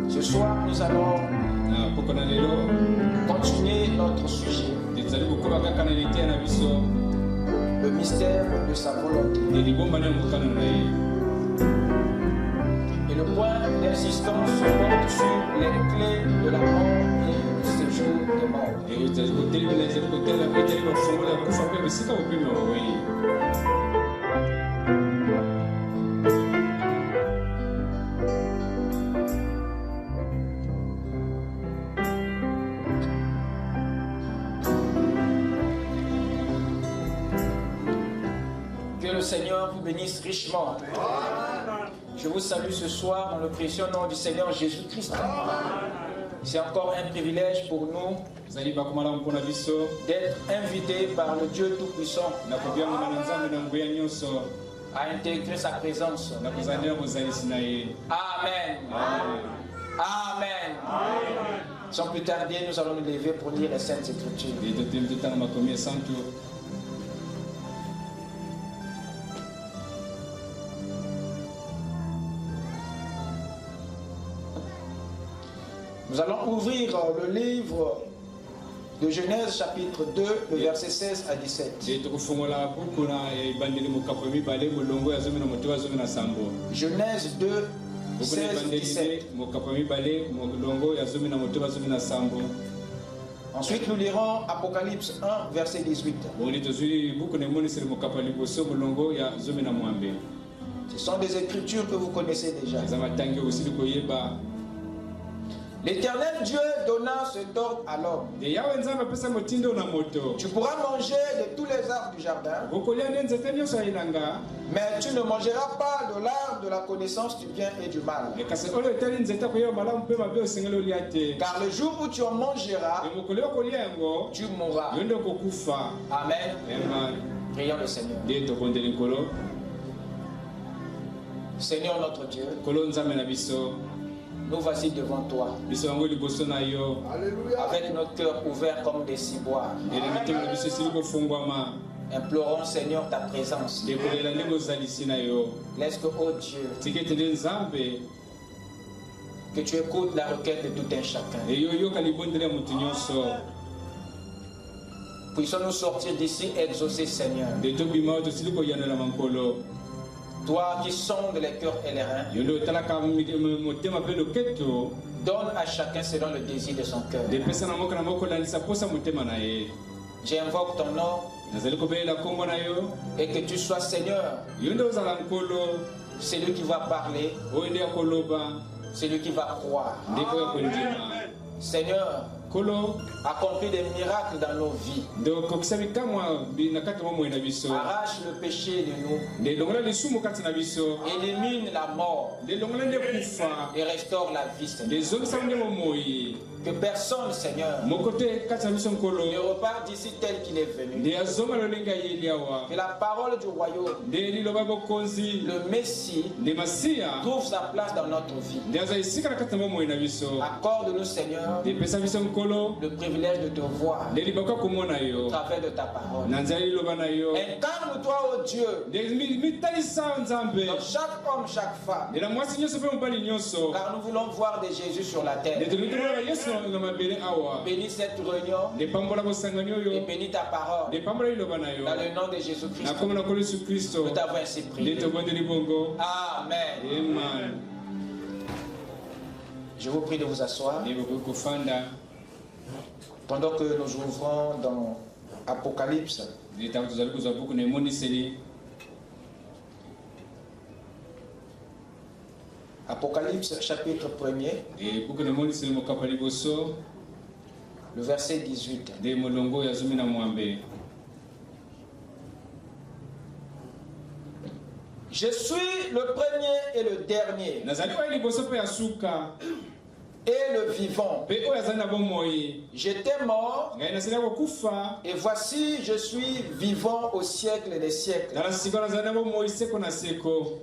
Ce soir, nous allons continuer notre sujet. Le mystère de sa volonté. Et le point d'insistance se porte sur les clés de la mort et du séjour des morts. Que le Seigneur vous bénisse richement. Je vous salue ce soir dans le précieux nom du Seigneur Jésus-Christ. C'est encore un privilège pour nous d'être invités par le Dieu Tout-Puissant à intégrer sa présence. Amen. Amen. Sans plus tarder, nous allons nous lever pour lire les Saintes Écritures. Nous allons ouvrir le livre de Genèse chapitre 2, le verset 16 à 17. Genèse 2, 16 à 17. Ensuite, nous lirons Apocalypse 1, verset 18. Ce sont des écritures que vous connaissez déjà. L'Éternel Dieu donna cet ordre à l'homme. Tu pourras manger de tous les arbres du jardin, mais tu ne mangeras pas de l'arbre de la connaissance du bien et du mal. Car le jour où tu en mangeras, tu mourras. Amen. Prions le Seigneur. Seigneur notre Dieu, nous voici devant toi, avec notre cœur ouvert comme des ciboires. Implorons, Seigneur, ta présence. Laisse que, oh Dieu, que tu écoutes la requête de tout un chacun. Puissons-nous sortir d'ici exaucés, Seigneur. Toi qui sondes les cœurs et les reins, donne à chacun selon le désir de son cœur. J'invoque ton nom et que tu sois Seigneur, celui qui va parler, celui qui va croire. Seigneur, accomplis des miracles dans nos vies. Arrache le péché de nous. Élimine la mort. Et restaure la vie, Seigneur. Que personne, Seigneur, ne repart d'ici tel qu'il est venu. Que la parole du royaume, le Messie, trouve sa place dans notre vie. Accorde-nous, Seigneur, le privilège de te voir au travers de ta parole. Incarne-toi, oh Dieu, dans chaque homme, chaque femme, car nous voulons voir de Jésus sur la terre. Bénis cette réunion et bénis ta parole dans le nom de Jésus-Christ. Nous t'avons ainsi prié. Amen. Je vous prie de vous asseoir. Pendant que nous ouvrons dans Apocalypse, Apocalypse chapitre 1er, le verset 18. Je suis le premier et le dernier. et le vivant. J'étais mort et voici je suis vivant au siècle des siècles.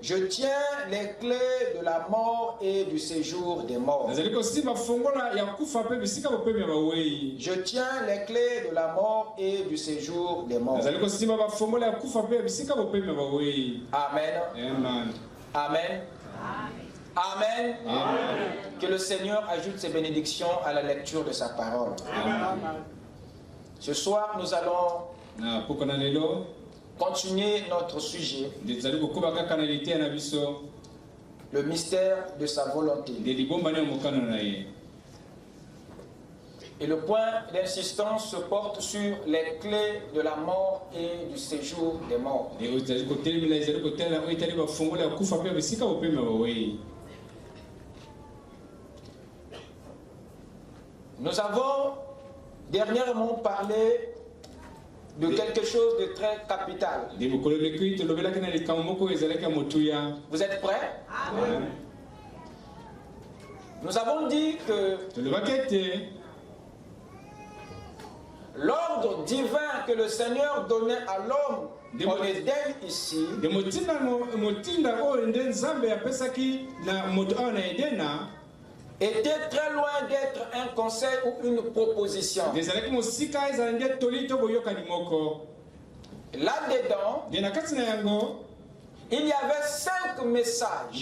Je tiens les clés de la mort et du séjour des morts. Je tiens les clés de la mort et du séjour des morts. Amen. Amen. Amen. Amen. Que le Seigneur ajoute ses bénédictions à la lecture de sa parole. Amen. Ce soir, nous allons continuer notre sujet. Le mystère de sa volonté. Et le point d'insistance se porte sur les clés de la mort et du séjour des morts. Nous avons dernièrement parlé de quelque chose de très capital. Vous êtes prêts? Amen. Nous avons dit que l'ordre divin que le Seigneur donnait à l'homme en Éden ici était très loin d'être un conseil ou une proposition. Là-dedans, il y avait 5 messages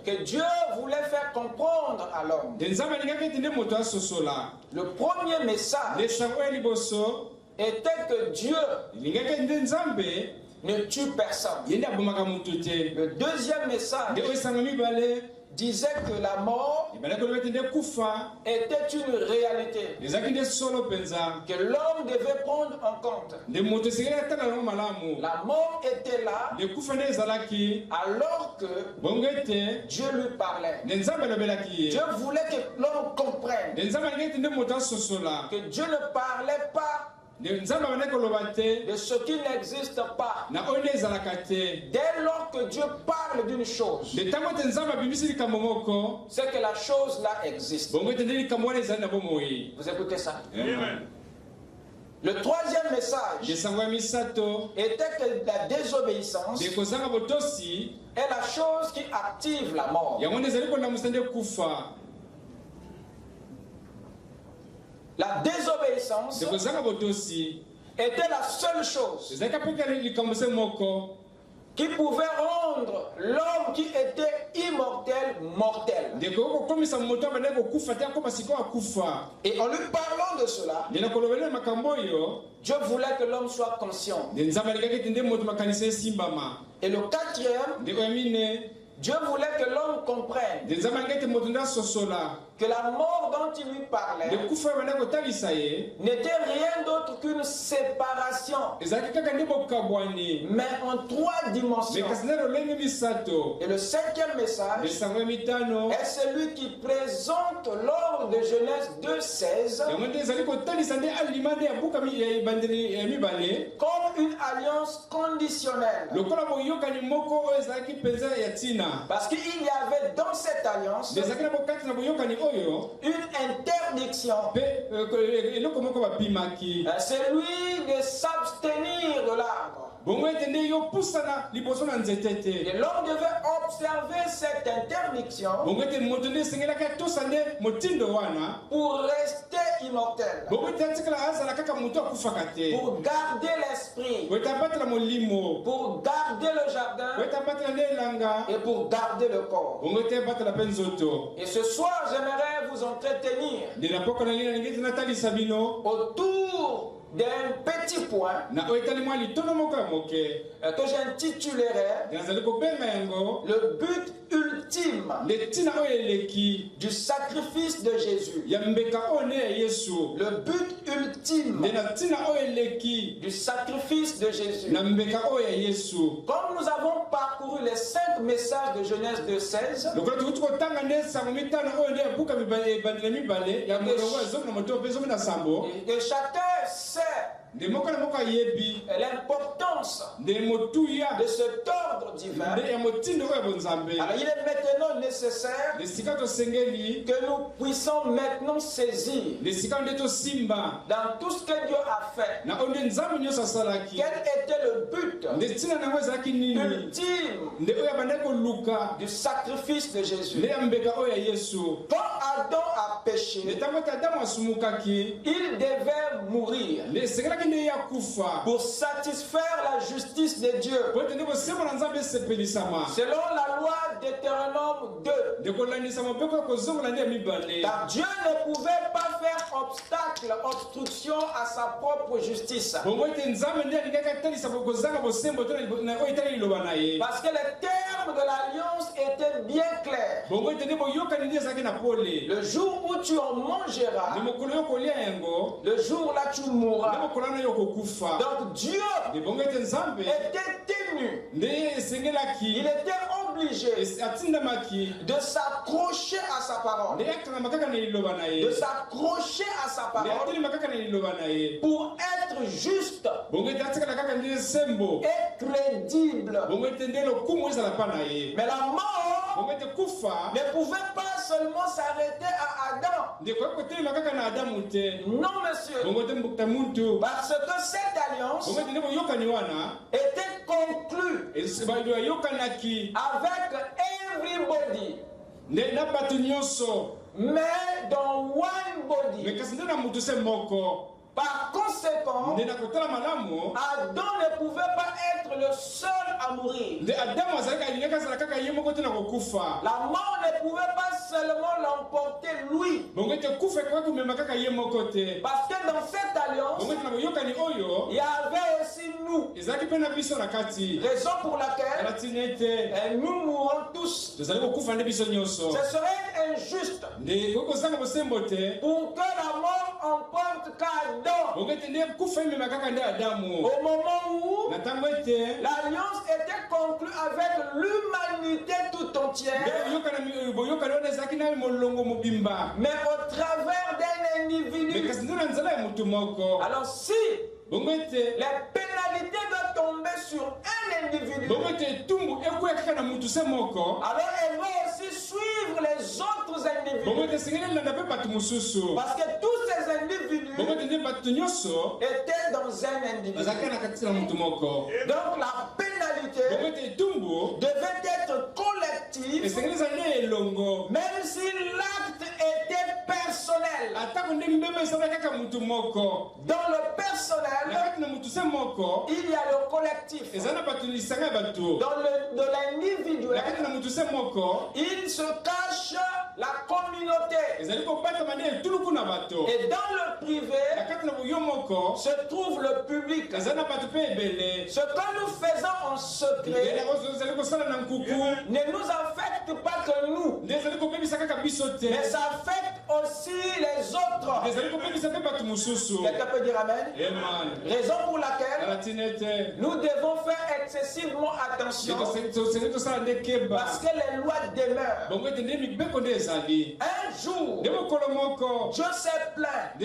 que Dieu voulait faire comprendre à l'homme. Le premier message était que Dieu ne tue personne. Le deuxième message disait que la mort était une réalité que l'homme devait prendre en compte. La mort était là alors que Dieu lui parlait. Dieu voulait que l'homme comprenne que Dieu ne parlait pas de ce qui n'existe pas. Dès lors que Dieu parle d'une chose, c'est que la chose là existe. Vous écoutez ça? Amen. Le troisième message était que la désobéissance est la chose qui active la mort. La désobéissance était la seule chose qui pouvait rendre l'homme qui était immortel mortel. Et en lui parlant de cela, Dieu voulait que l'homme soit conscient. Et le quatrième, Dieu voulait que l'homme comprenne que la mort dont il lui parlait n'était rien d'autre qu'une séparation, mais en 3 dimensions. Et le 5e message est celui qui présente l'ordre de Genèse 2,16 comme une alliance conditionnelle. Parce qu'il y avait dans cette alliance une interdiction. C'est lui de s'abstenir de l'arbre. Et l'homme devait observer cette interdiction pour rester immortel, pour garder l'esprit, pour garder le jardin et pour garder le corps. Et ce soir, j'aimerais vous entretenir autour d'un petit point que j'intitulerai le but ultime du sacrifice de Jésus. Le but ultime du sacrifice de Jésus. Comme nous avons parcouru les 5 messages de Genèse 2,16, et que chacun sait l'importance de cet ordre divin. Alors il est maintenant nécessaire que nous puissions maintenant saisir dans tout ce que Dieu a fait. Quel était le but ultime du sacrifice de Jésus? Quand Adam a péché, il devait mourir pour satisfaire la justice de Dieu. Selon la loi d'Éternome 2. Car Dieu ne pouvait pas faire obstruction à sa propre justice. Parce que les termes de l'alliance étaient bien clairs. Le jour où tu en mangeras, le jour là tu mourras. Donc Dieu était tenu. Il était obligé de s'accrocher à sa parole. De s'accrocher à sa parole pour être juste et crédible. Mais la mort ne pouvait pas seulement s'arrêter à Adam. Non, monsieur. Parce que cette alliance était conclue avec everybody. Mais dans one body. Par conséquent, Adam ne pouvait pas être le seul à mourir. La mort ne pouvait pas seulement l'emporter lui. Parce que dans cette alliance, il y avait aussi nous. Raison pour laquelle nous mourrons tous. Ce serait injuste pour que la mort emporte qu'Adam. Au moment où l'alliance était conclue avec l'humanité tout entière, mais au travers d'un individu. Alors si les pénalités doivent tomber sur un individu, alors elle va aussi suivre les autres individus. Parce que tous ces individus étaient dans un individu. Donc la pénalité devait être collective, même si l'acte était personnel. Dans le personnel, il y a le collectif. Dans l'individuel, il se cache la communauté. Et dans le privé se trouve le public. Ce que nous faisons en secret ne nous affecte pas que nous, mais ça affecte aussi les autres. Quelqu'un peut dire amen? Raison pour laquelle nous devons faire excessivement attention, parce que les lois demeurent. Un jour, Dieu s'est plaint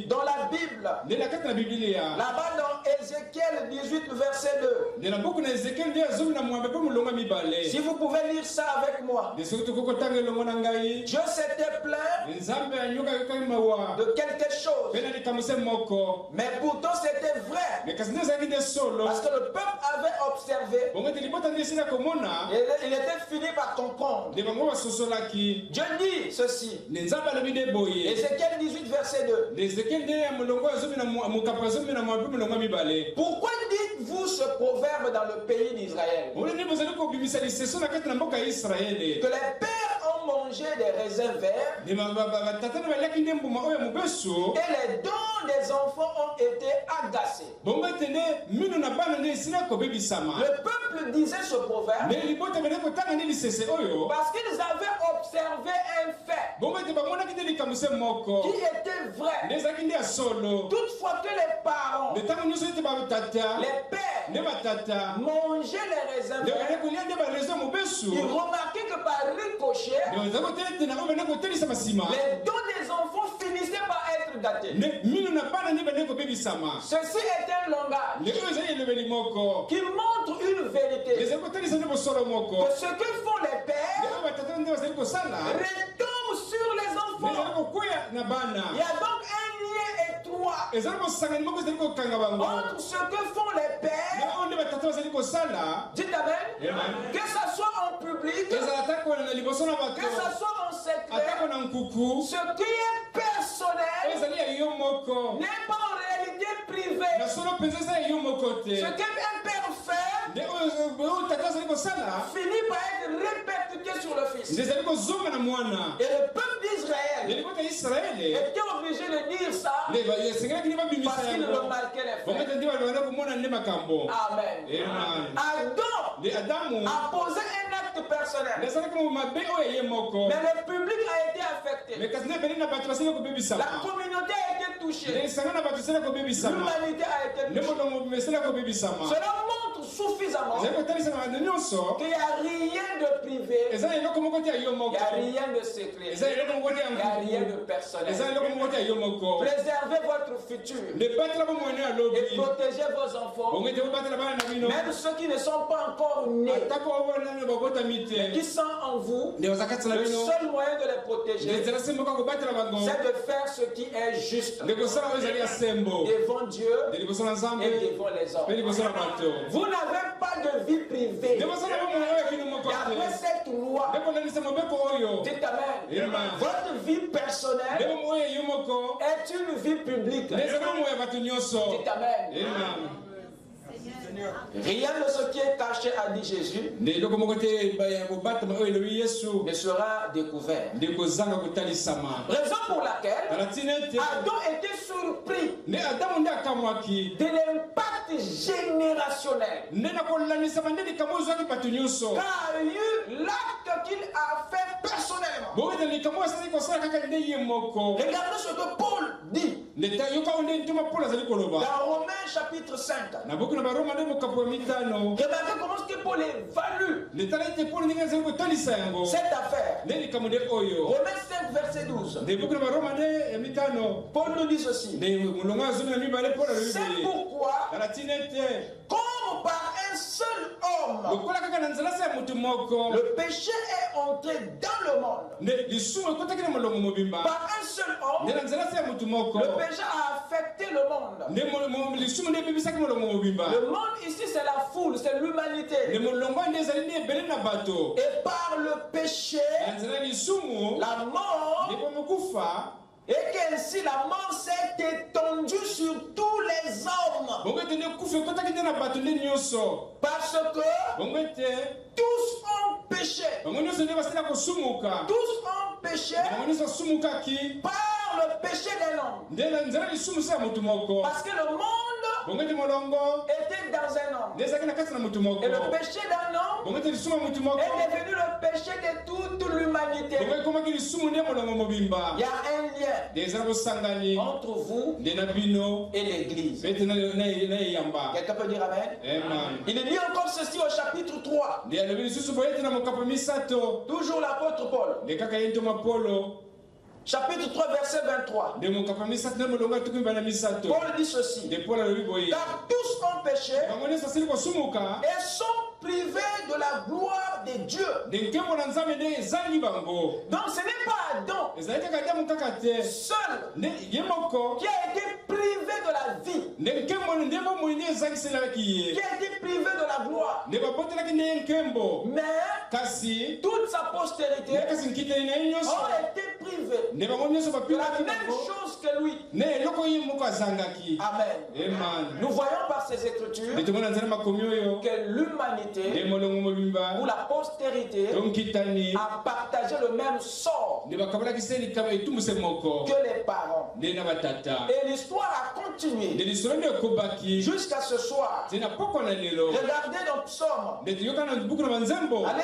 dans la Bible, là-bas dans Ézéchiel 18 verset 2. Si vous pouvez lire ça avec moi. Dieu s'était plaint de quelque chose, mais pourtant c'était vrai, parce que le peuple avait observé et il était fini par comprendre. Dieu dit ceci, Ézéchiel 18 verset 2. Pourquoi dites-vous ce proverbe dans le pays d'Israël? Que les pères ont mangé des raisins verts et les dents des enfants ont été agacés. Le peuple disait ce proverbe parce qu'ils avaient observé un fait qui était vrai. Toutefois que les parents, les pères mangeaient les raisins verts, ils remarquaient que par ricochet, les dents des enfants finissaient par être gâtés. Ceci est un langage qui montre une vérité. Que ce que font les pères retombe sur les enfants. Il y a donc un lien étroit entre ce que font les pères, dites amen, que ce soit en public, que ce soit en secret, ce qui est personnel n'est pas en réalité privé. Ce qu'un père fait finit par être répercuté sur le fils. Et le peuple d'Israël était obligé de dire ça parce qu'il remarquait les faits. Amen. Adam a posé un acte personnel, mais le public a été affecté. La communauté a été touchée. L'humanité a été touchée. Cela montre suffisamment qu'il n'y a rien de privé, il n'y a rien de secret, il n'y a rien de personnel. Préservez votre futur et protégez vos enfants, même ceux qui ne sont pas encore nés, mais qui sont en vous. Le seul moyen de les protéger, c'est de faire ce qui est juste devant Dieu et devant les hommes. Vous n'avez pas de vie privée. Et après cette loi, dites amen, votre vie personnelle est une vie publique. Dites amen. Rien de ce qui est caché, a dit Jésus, ne sera découvert. Raison pour laquelle Adam était surpris de l'impact générationnel. Car il y a eu l'acte qu'il a fait personnellement. Regardez ce que Paul dit dans Romains chapitre 5. Remarquez comment est-ce que Paul évalue cette affaire. Romains 5 verset 12. Paul nous dit ceci. C'est pourquoi, comme par un seul homme, le péché est entré dans le monde. Par un seul homme, le péché a affecté le monde. Le monde ici, c'est la foule, c'est l'humanité. Et par le péché, la mort, et qu'ainsi la mort s'est étendue sur tous les hommes. Parce que tous ont péché. Tous ont péché par le péché d'un homme. Parce que le monde était dans un homme. Et le péché d'un homme est devenu le péché de toute l'humanité. Il y a un lien entre vous et l'Église. Quelqu'un peut dire amen? Il est dit encore ceci au chapitre 3. Toujours l'apôtre Paul. Chapitre 3, verset 23. Paul dit ceci. Car tous ont péché et sont privés de la gloire de Dieu. Donc ce n'est pas Adam seul qui a été privé de la vie, qui a été privé de la gloire, mais toute sa postérité ont été privés de la même chose que lui. Amen. Nous voyons par ces écritures que l'humanité ou la postérité a partagé le même sort que les parents. Et l'histoire a continué jusqu'à ce soir. Regardez dans Psaume. Allez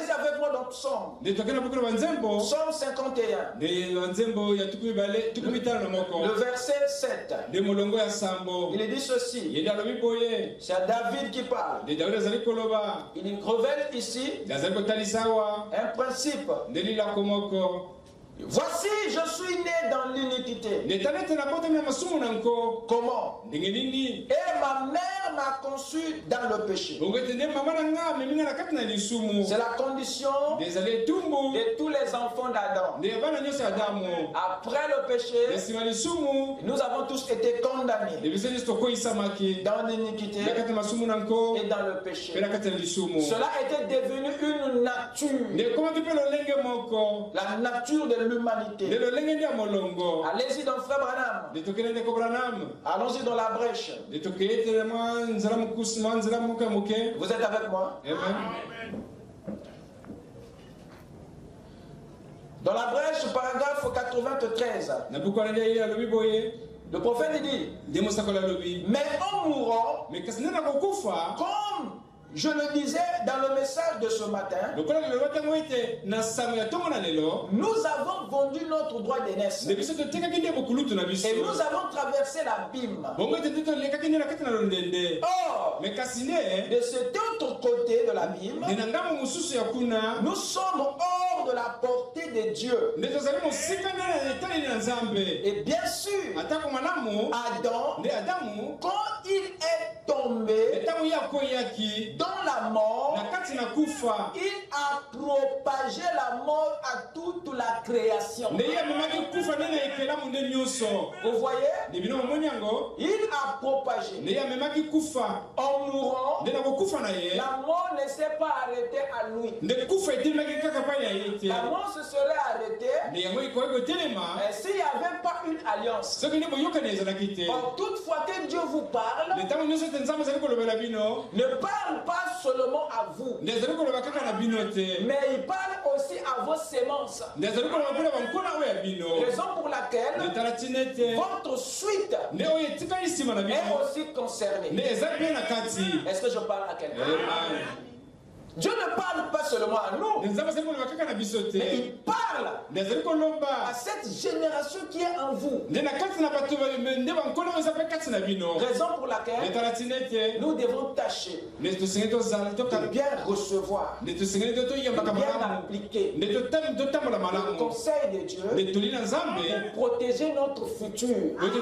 avec moi dans Psaume. Psaume 51. Le verset 7. Il est dit ceci. C'est à David qui parle. Il révèle ici un principe. Voici, je suis né dans l'iniquité. Comment? Et ma mère m'a conçu dans le péché. C'est la condition de tous les enfants d'Adam. Après le péché, nous avons tous été condamnés dans l'iniquité et dans le péché. Cela était devenu une nature. La nature de l'humanité. Allez-y dans Frère Branham. Allons-y dans la brèche. Vous êtes avec moi? Amen. Dans la brèche, paragraphe 93. Le prophète dit, mais en mourant, comme je le disais dans le message de ce matin, nous avons vendu notre droit d'aînesse. Et nous avons traversé l'abîme. Or, de cet autre côté de l'abîme, nous sommes hors de la portée de Dieu. Et bien sûr, Adam, quand il est tombé dans la mort, il a propagé la mort à toute la création. Vous voyez? Il a propagé. En mourant, la mort ne s'est pas arrêtée à lui. La mort se serait arrêtée s'il n'y avait pas une alliance. Or, toutefois que Dieu vous parle, ne parle pas seulement à vous, mais il parle aussi à vos sémences. Raison pour laquelle votre suite est aussi concernée. Est-ce que je parle à quelqu'un? Dieu ne parle pas seulement à nous, mais il parle à cette génération qui est en vous. Raison pour laquelle nous devons tâcher de bien recevoir, de bien appliquer le conseil de Dieu pour protéger notre futur, notre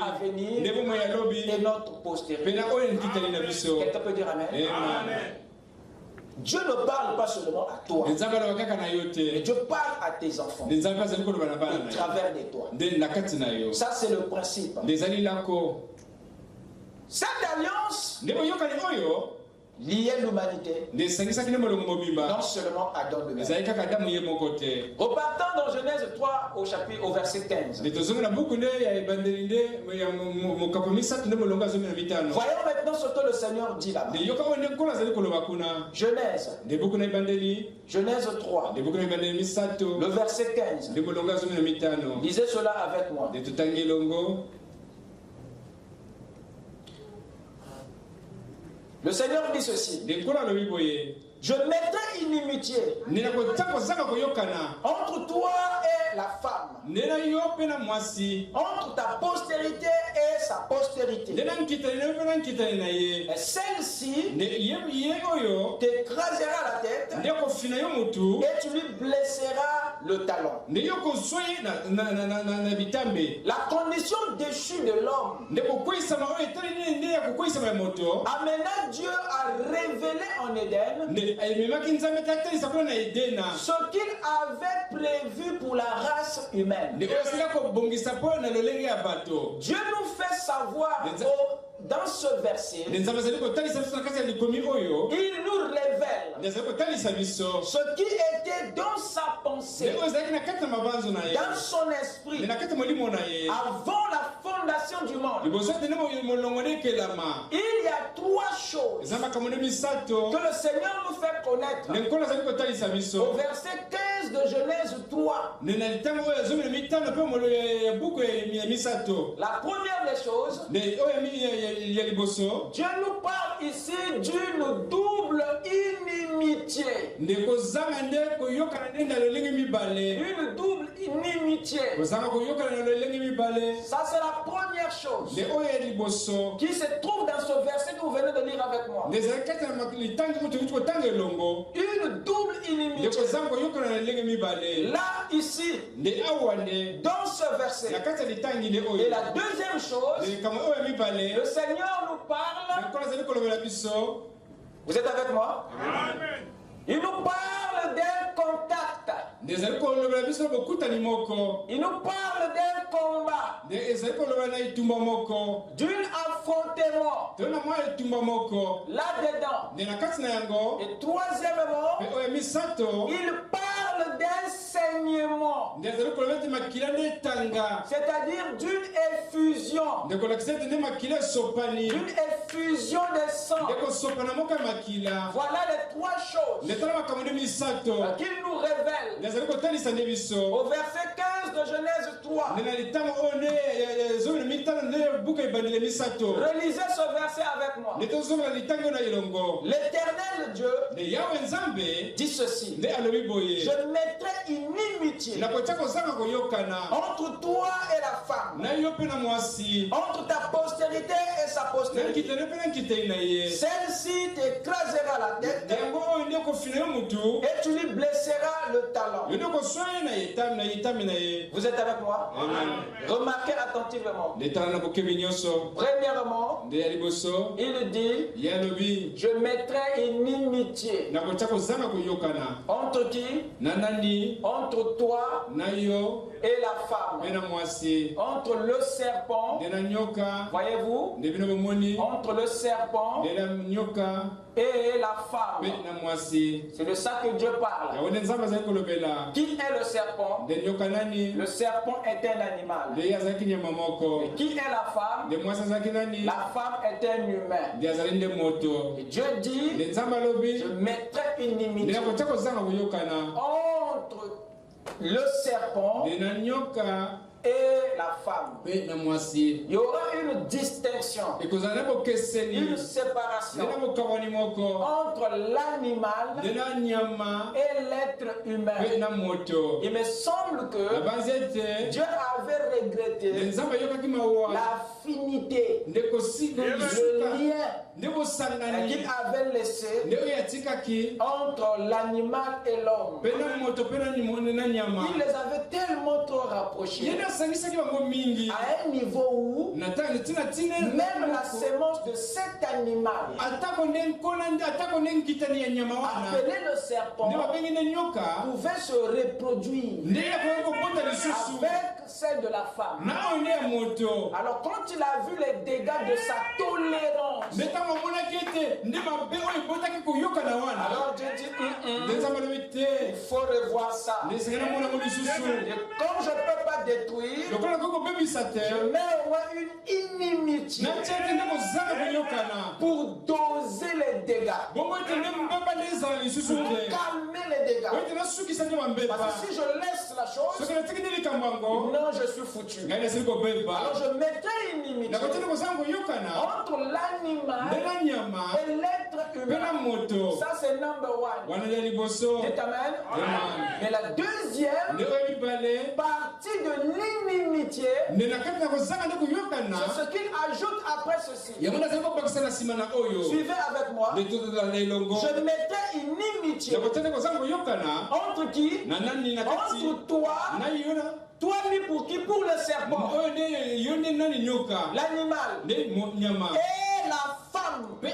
avenir et notre postérité. Quelqu'un peut dire Amen? Amen. Dieu ne parle pas seulement à toi, mais Dieu parle à tes enfants au travers de toi. Ça, c'est le principe. Cette alliance liait l'humanité, non seulement Adam de même. Repartant dans Genèse 3 au verset 15. Voyons maintenant ce que le Seigneur dit là-bas. Genèse 3, le verset 15. Lisez cela avec moi. Le Seigneur dit ceci. Je mettrai inimitié entre toi et la femme, entre ta postérité et sa postérité. Et celle-ci t'écrasera la tête et tu lui blesseras le talon. La condition déchue de l'homme amena Dieu à révéler en Éden ce qu'il avait prévu pour la race humaine. Dieu nous fait savoir dans ce verset, il nous révèle ce qui était dans sa pensée, dans son esprit, avant la fondation du monde. Il y a trois choses que le Seigneur nous fait connaître au verset 15 de Genèse 3. La première des choses, Dieu nous parle ici d'une double inimitié. Une double inimitié. inimitié. Ça, c'est la première chose qui se trouve dans ce verset que vous venez de lire avec moi. Une double inimitié. Là, ici, dans ce verset. Et la deuxième chose, le Seigneur nous parle. Vous êtes avec moi? Amen. Il nous parle d'un contact. Il nous parle d'un combat. D'un affrontement. Là-dedans. Et troisièmement, il parle d'un saignement. C'est-à-dire d'une effusion. D'une effusion de sang. Voilà les trois choses qu'il nous révèle au verset 15 de Genèse 3. Relisez ce verset avec moi. L'éternel Dieu dit ceci: je mettrai inimitié entre toi et la femme, entre ta postérité et sa postérité. Celle-ci t'écrasera la tête et tu lui blesseras le talon. Vous êtes avec moi? Amen. Remarquez attentivement. Premièrement, il dit: je mettrai inimitié. Entre qui? Entre toi et la femme. Entre le serpent, voyez-vous, entre le serpent et la femme. C'est de ça que Dieu parle. Qui est le serpent? Le serpent est un animal. Et qui est la femme? La femme est un humain. Et Dieu dit: je mettrai une inimitié entre le serpent et la femme. Il y aura une distinction, une séparation entre l'animal et l'être humain. Il me semble que Dieu avait regretté l'affinité, le lien qu'il avait laissé entre l'animal et l'homme. Il les avait tellement trop rapprochés à un niveau où même la sémence de cet animal, appelé le serpent, pouvait se reproduire avec celle de la femme. Alors quand il a vu les dégâts de sa tolérance, alors Dieu dit: il faut revoir ça. Et comme je ne peux pas détruire, je mets au moins une inimitié pour doser les dégâts, pour calmer les dégâts. Parce que si je laisse la chose, non, je suis foutu. Alors je mettrai une inimitié entre l'animal et l'être humain. Ça c'est number one. Dites amen. Mais la deuxième partie de l'inimitié, c'est ce qu'il ajoute après ceci. Suivez avec moi. Je mettrai une inimitié entre qui? Entre toi. Toi, lui, pour qui? Pour le serpent, l'animal, et la femme, qui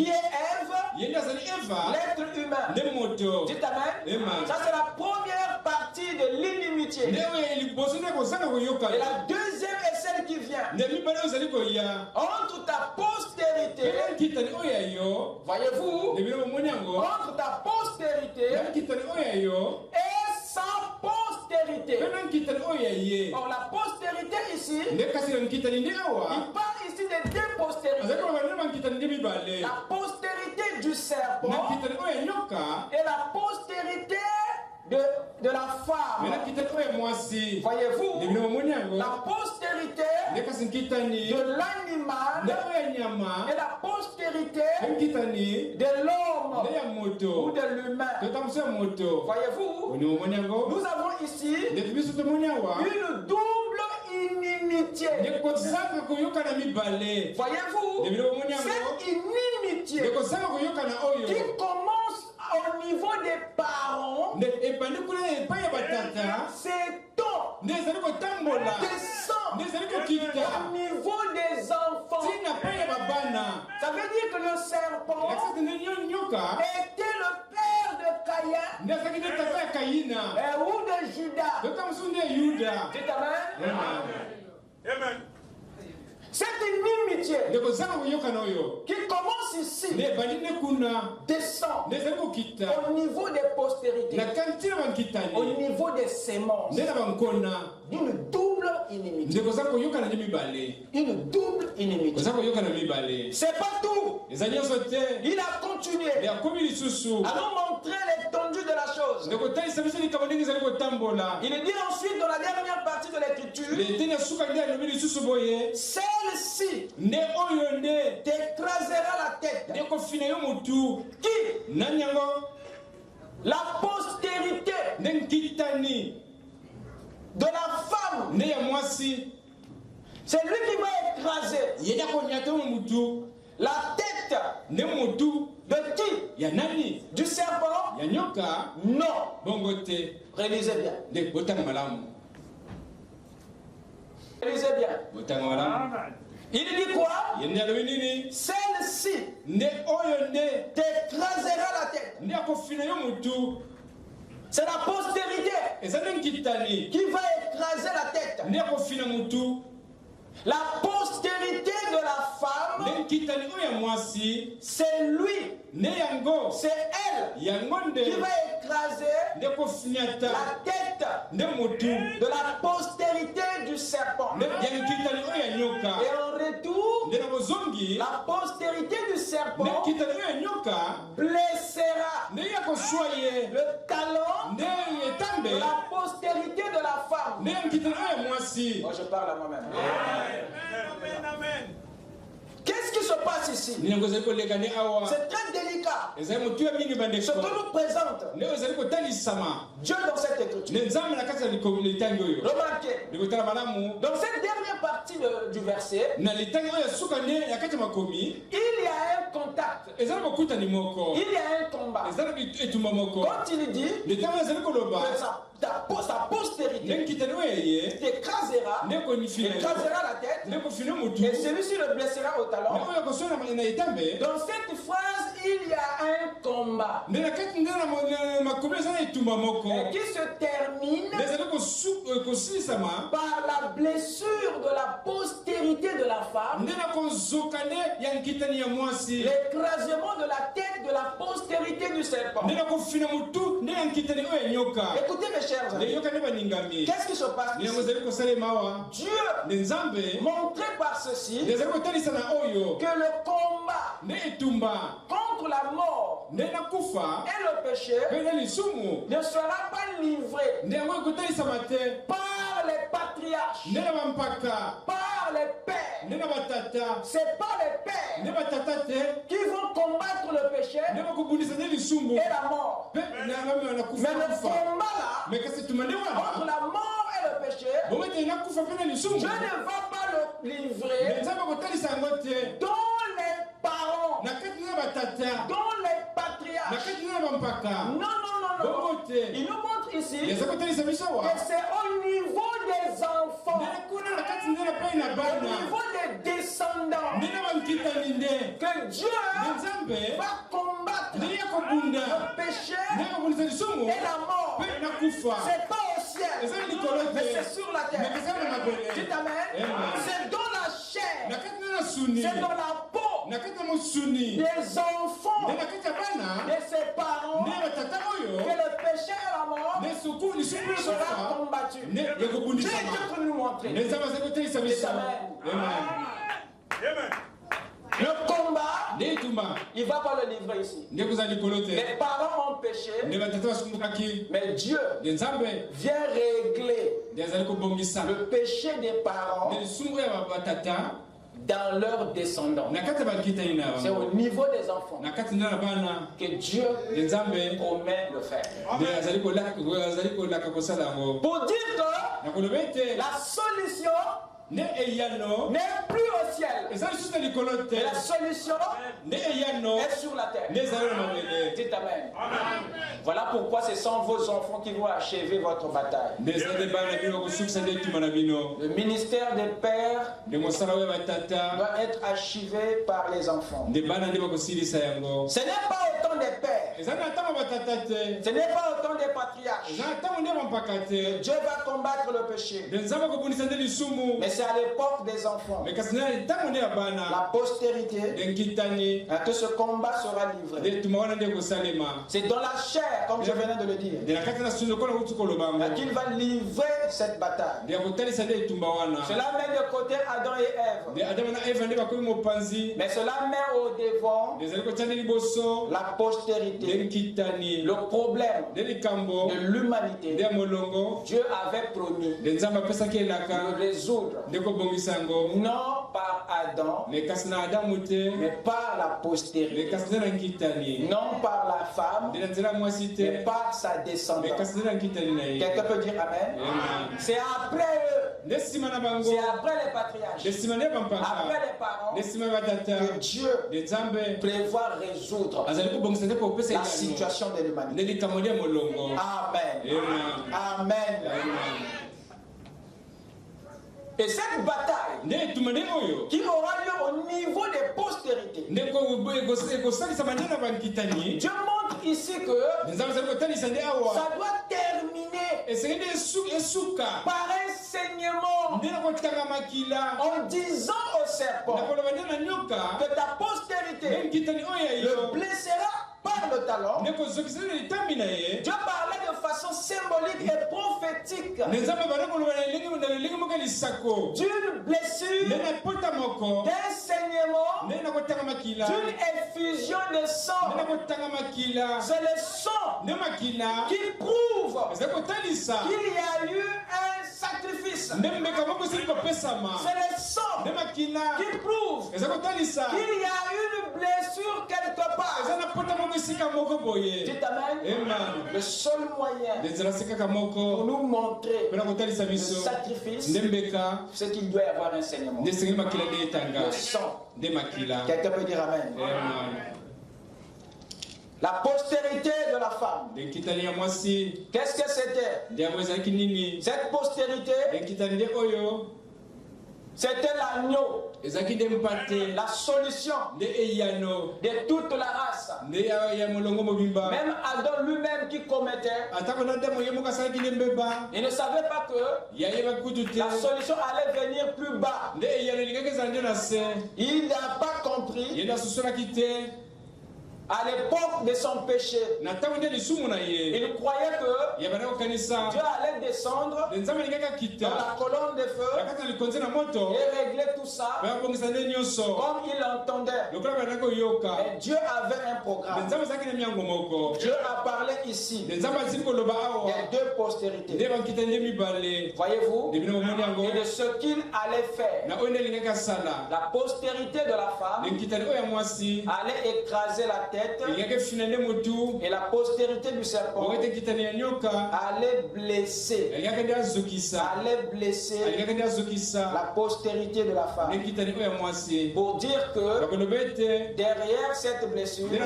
est Ève, l'être humain. Dites amen. Ça, c'est la première partie de l'inimitié. Et la deuxième est celle qui vient entre ta postérité, voyez-vous, entre ta postérité et sa postérité. Or, la postérité ici, il parle ici des deux postérités. La postérité du serpent et la postérité de la femme. Voyez-vous, la postérité de l'animal et la postérité de l'homme ou de l'humain. Voyez-vous, nous avons ici une double inimitié. Voyez-vous, cette inimitié qui commence au niveau des parents, s'étend, descend au niveau des enfants. Ça veut dire que le serpent était le père de Caïn ou de Judas. Dites amen. Amen. Cette inimitié qui commence ici descend au niveau des postérités, au niveau des sémences, d'une double inimitié. Une double inimitié. C'est pas tout. Il a continué à nous montrer l'étendue de la chose. Il dit ensuite dans la dernière partie de l'écriture, celle-ci t'écrasera la tête. Qui? La postérité de la femme. C'est lui qui va écraser la tête de qui? Du serpent? Non. Réalisez bien. Réalisez bien. Il dit quoi? Celle-ci t'écrasera la tête. C'est la postérité qui va écraser la tête. La postérité de la femme, c'est lui, c'est elle qui va écraser la tête de la postérité du serpent. Et en retour, la postérité du serpent blessera le talon de la postérité de la femme. Moi je parle à moi-même. Qu'est-ce qui se passe ici? C'est très délicat. Ce que nous présente Dieu dans cette écriture. Remarquez, dans cette dernière partie du verset, il y a un contact. Il y a un combat. Quand il dit que sa postérité t'écrasera la tête et celui-ci le blessera au talon. Dans cette phrase, il y a un combat qui se termine par la blessure de la postérité de la femme, l'écrasement de la tête de la postérité du serpent. Écoutez mes chers amis, qu'est-ce qui se passe ici? Dieu montrait par ceci que le combat contre la mort et le péché ne sera pas livré par les patriarches, par les pères. C'est pas les pères qui vont combattre le péché et la mort. Mais le combat là, entre la mort et le péché, Dieu ne va pas le livrer dans les parents, dans les patriarches. Non. Il nous montre ici que c'est au niveau des enfants, au niveau des descendants, que Dieu va combattre le péché et la mort. C'est pas au ciel, mais c'est sur la terre. Dites amen. C'est dans la chair, c'est dans la peau des enfants, de ses parents, que le péché et la mort sera combattu. Dieu est pour nous montrer. Dites amen. Le combat, il ne va pas le livrer ici. Les parents ont péché, mais Dieu vient régler le péché des parents dans leur descendance. C'est au niveau des enfants que Dieu promet le faire. Pour dire que la solution n'est plus au ciel. Mais la solution est sur la terre. Dites Amen. Voilà pourquoi ce sont vos enfants qui vont achever votre bataille. Le ministère des pères doit être achevé par les enfants. Ce n'est pas autant des pères. Ce n'est pas autant des patriarches. Que Dieu va combattre le péché. Mais c'est à l'époque des enfants. La postérité que ce combat sera livré. C'est dans la chair, comme je venais de le dire, qu'il va livrer cette bataille. Cela met de côté Adam et Ève. Mais cela met au devant la postérité. Le problème de l'humanité. Dieu avait promis de résoudre. Non par Adam, mais par la postérité. Non par la femme, mais par sa descendance. Quelqu'un peut dire Amen? C'est après eux. C'est après les patriarches. Après les parents que Dieu prévoit résoudre la situation de l'humanité. Amen. Amen. Et cette bataille qui aura lieu au niveau des postérités, Dieu montre ici que ça doit terminer par un saignement en disant au serpent que ta postérité le blessera par le talon. Dieu parlait de façon symbolique et prophétique d'une blessure, d'un saignement, d'une effusion de sang. C'est le sang qui prouve qu'il y a eu un sacrifice. C'est le sang qui prouve qu'il y a une blessure quelque part. Dites Amen. Le seul moyen pour nous montrer le sacrifice, c'est qu'il doit y avoir un saignement. Le sang. Quelqu'un peut dire Amen. La postérité de la femme. Qu'est-ce que c'était? Cette postérité, c'était l'agneau, la solution de toute la race. Même Adam lui-même qui commettait, il ne savait pas que la solution allait venir plus bas. Il n'a pas compris. À l'époque de son péché, il croyait que Dieu allait descendre dans la colonne de feu et régler tout ça comme il l'entendait. Et Dieu avait un programme. Dieu a parlé ici des deux postérités. Voyez-vous? Et de ce qu'il allait faire. La postérité de la femme allait écraser la tête. Et la postérité du serpent allait blesser la postérité de la femme. Pour dire que derrière cette blessure, Dieu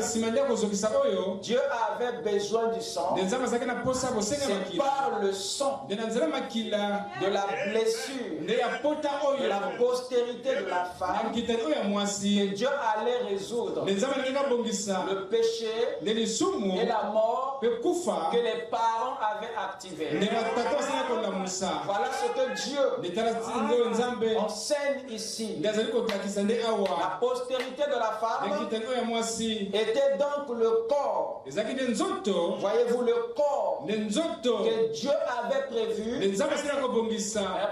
avait besoin du sang. C'est par le sang de la blessure de la postérité de la femme que Dieu allait résoudre le péché et la mort que les parents avaient activé. Voilà ce que Dieu enseigne ici. La postérité de la femme était donc le corps. Voyez-vous, le corps que Dieu avait prévu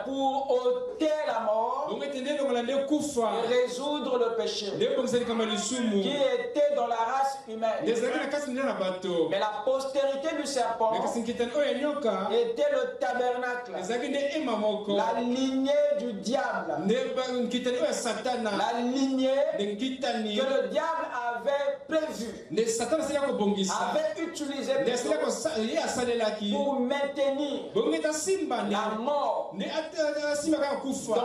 pour ôter la mort et résoudre le péché qui était dans la race humaine. Mais la postérité du serpent était le tabernacle, la lignée du diable, la lignée que le diable avait prévue, avait utilisée pour maintenir la mort dans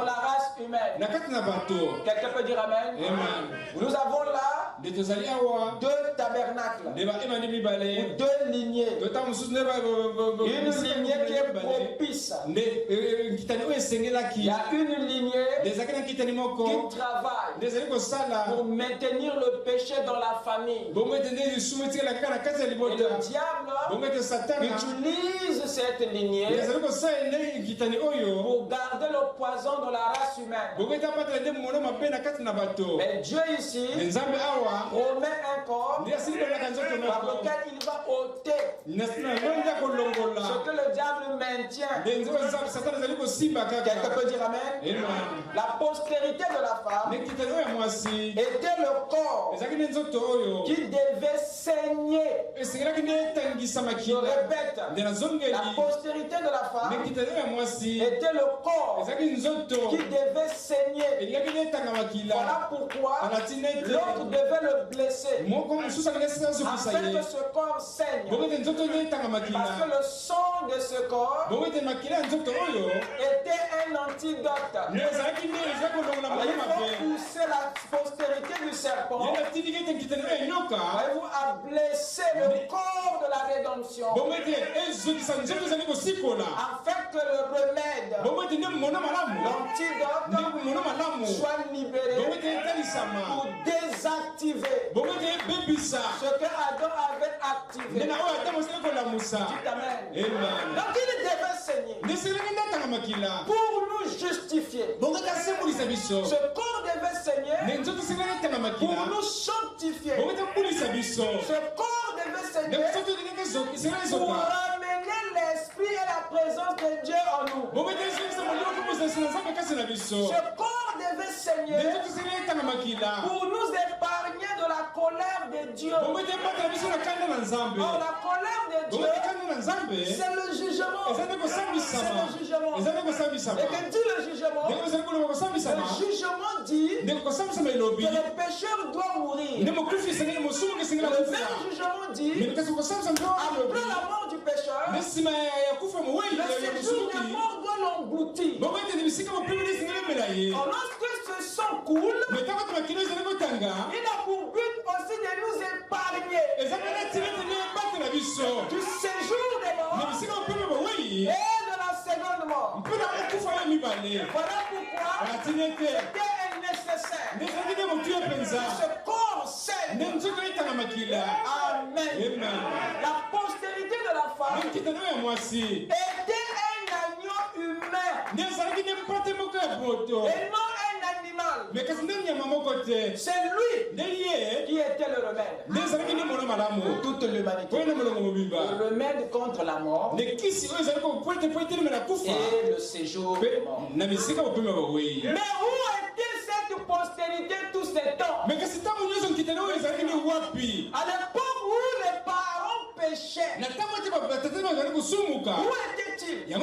la race humaine. Quelqu'un peut dire amen? Nous avons là deux tabernacles, ou deux lignées. Une lignée qui est propice. Il y a une lignée qui travaille pour maintenir le péché dans la famille. Et le diable utilise cette lignée pour garder le poison dans la race humaine. Mais Dieu ici promet un corps par lequel il va ôter ce que le diable maintient. Quelqu'un peut dire amen? La postérité de la femme était le corps qui devait saigner. Je répète, la postérité de la femme était le corps qui devait saigner. Voilà pourquoi l'autre devait le blesser afin que ce corps saigne. Parce que le sang de ce corps était un antidote. Il faut pousser la postérité du serpent à blesser le corps de la rédemption afin que le remède, l'antidote, soit libéré pour désactiver ce que Adam avait activé. Donc il devait saigner pour nous justifier. Ce corps devait saigner pour nous sanctifier. Ce corps devait saigner pour ramener l'esprit et la présence de Dieu en nous. Ce corps devait saigner pour nous épargner de la colère de Dieu. Or, la colère de Dieu, c'est le jugement. C'est le jugement. Et que dit le jugement? Le jugement dit que le pécheur doit mourir. Le même jugement dit, après la mort du pécheur, le séjour des morts doit l'engloutir. Alors, lorsque ce sang coule, il a pour but aussi de nous épargner du séjour des morts et de la seconde mort. Voilà pourquoi c'était nécessaire que ce corps saigne. Amen. La postérité de la femme était un agneau humain et non un animal. C'est lui qui était le remède pour toute l'humanité. Le remède contre la mort et le séjour des morts. Mais où était cette postérité tout ce temps? À l'époque où les parents péchaient, où était-il? Si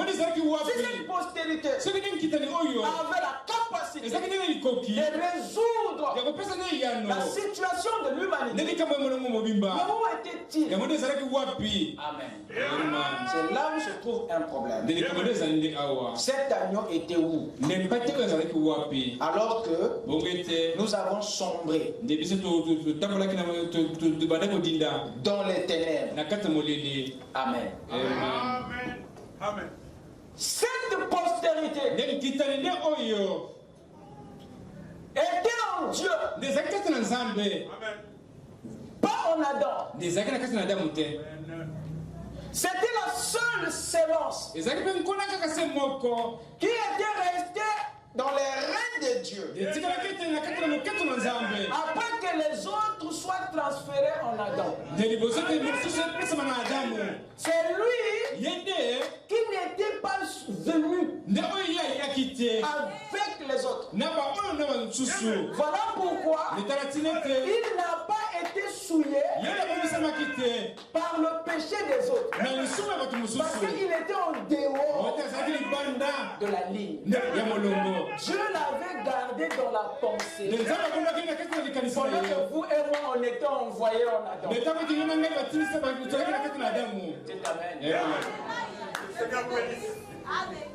cette postérité avait la capacité de résoudre la situation de l'humanité, mais où était-il? Amen. C'est là où se trouve un problème. Cet agneau était où? Alors que nous avons sombré dans les ténèbres. Amen. Cette postérité était en Dieu, pas en Adam. C'était la seule sémence qui était restée dans les reins de Dieu après que les autres soient transférés en Adam. C'est lui qui n'était pas venu avec les autres. Voilà pourquoi il n'a pas été souillé péché des autres. Parce qu'il était en dehors de la ligne. Dieu l'avait gardé dans la pensée. Pendant que vous et moi, on était envoyés en Adam. C'est Amen.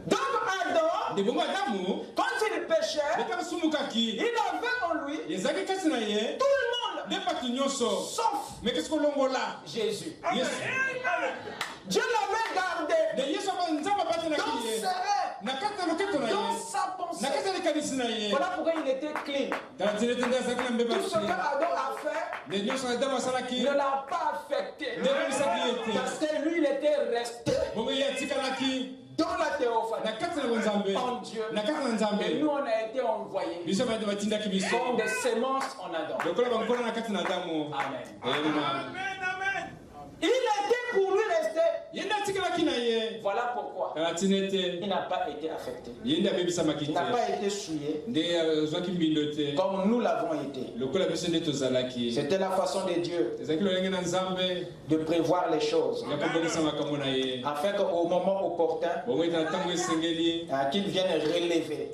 Donc Adam, quand il péchait, il avait en lui tout le monde, sauf Jésus. Dieu l'avait gardé dans sa pensée. Voilà pourquoi il était clean. Tout ce que Adam a fait ne l'a pas affecté. Parce que lui, il était resté dans la théophanie, en Dieu. Et nous, on a été envoyés comme des semences en Adam. Amen. Il était pour lui rester. Voilà pourquoi il n'a pas été affecté. Il n'a pas été souillé comme nous l'avons été. C'était la façon de Dieu de prévoir les choses afin qu'au moment opportun qu'il vienne relever,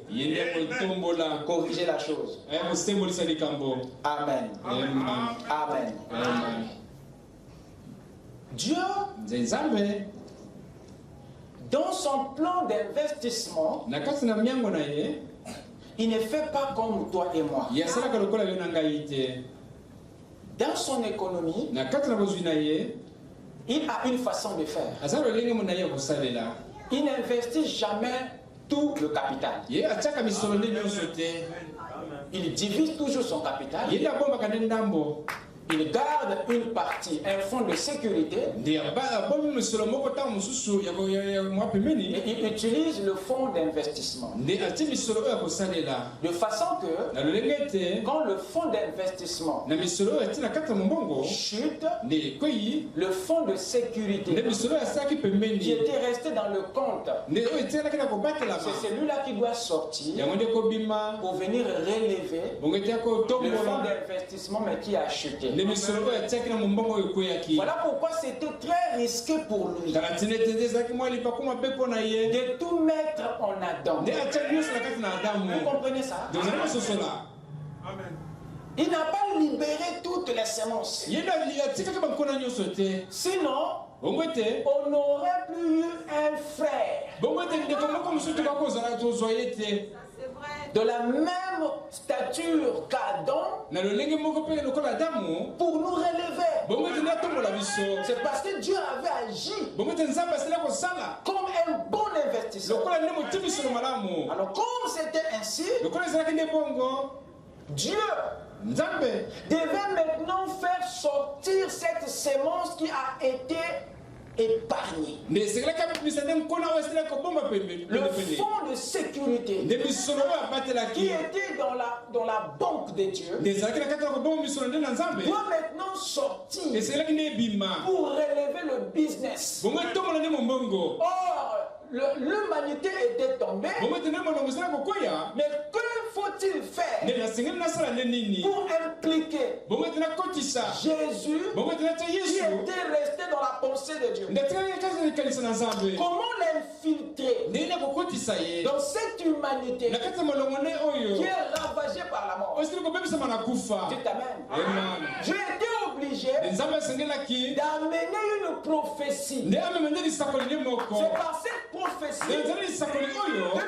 corriger la chose. Amen. Amen. Dieu, dans son plan d'investissement, il ne fait pas comme toi et moi. Dans son économie, il a une façon de faire. Il n'investit jamais tout le capital. Il divise toujours son capital. Il garde une partie, un fonds de sécurité, et il utilise le fonds d'investissement. De façon que, quand le fonds d'investissement chute, le fonds de sécurité qui était resté dans le compte, c'est celui-là qui doit sortir pour venir relever le fonds d'investissement mais qui a chuté. Voilà pourquoi c'était très risqué pour lui de tout mettre en Adam. Vous comprenez ça? Il n'a pas libéré toutes les semences. Sinon, on n'aurait plus eu un frère de la même stature qu'Adam pour nous relever. C'est parce que Dieu avait agi comme un bon investisseur. Alors comme c'était ainsi, Dieu devait maintenant faire sortir cette sémence qui a été épargnée. Le fonds de sécurité qui était dans la banque de Dieu doit maintenant sortir pour relever le business. Or, l'humanité était tombée, mais que faut-il faire pour impliquer Jésus qui était resté dans la pensée de Dieu? Comment l'infiltrer dans cette humanité qui est ravagée par la mort? Dites Amen. J'ai été obligé d'amener une prophétie. C'est par cette prophétie que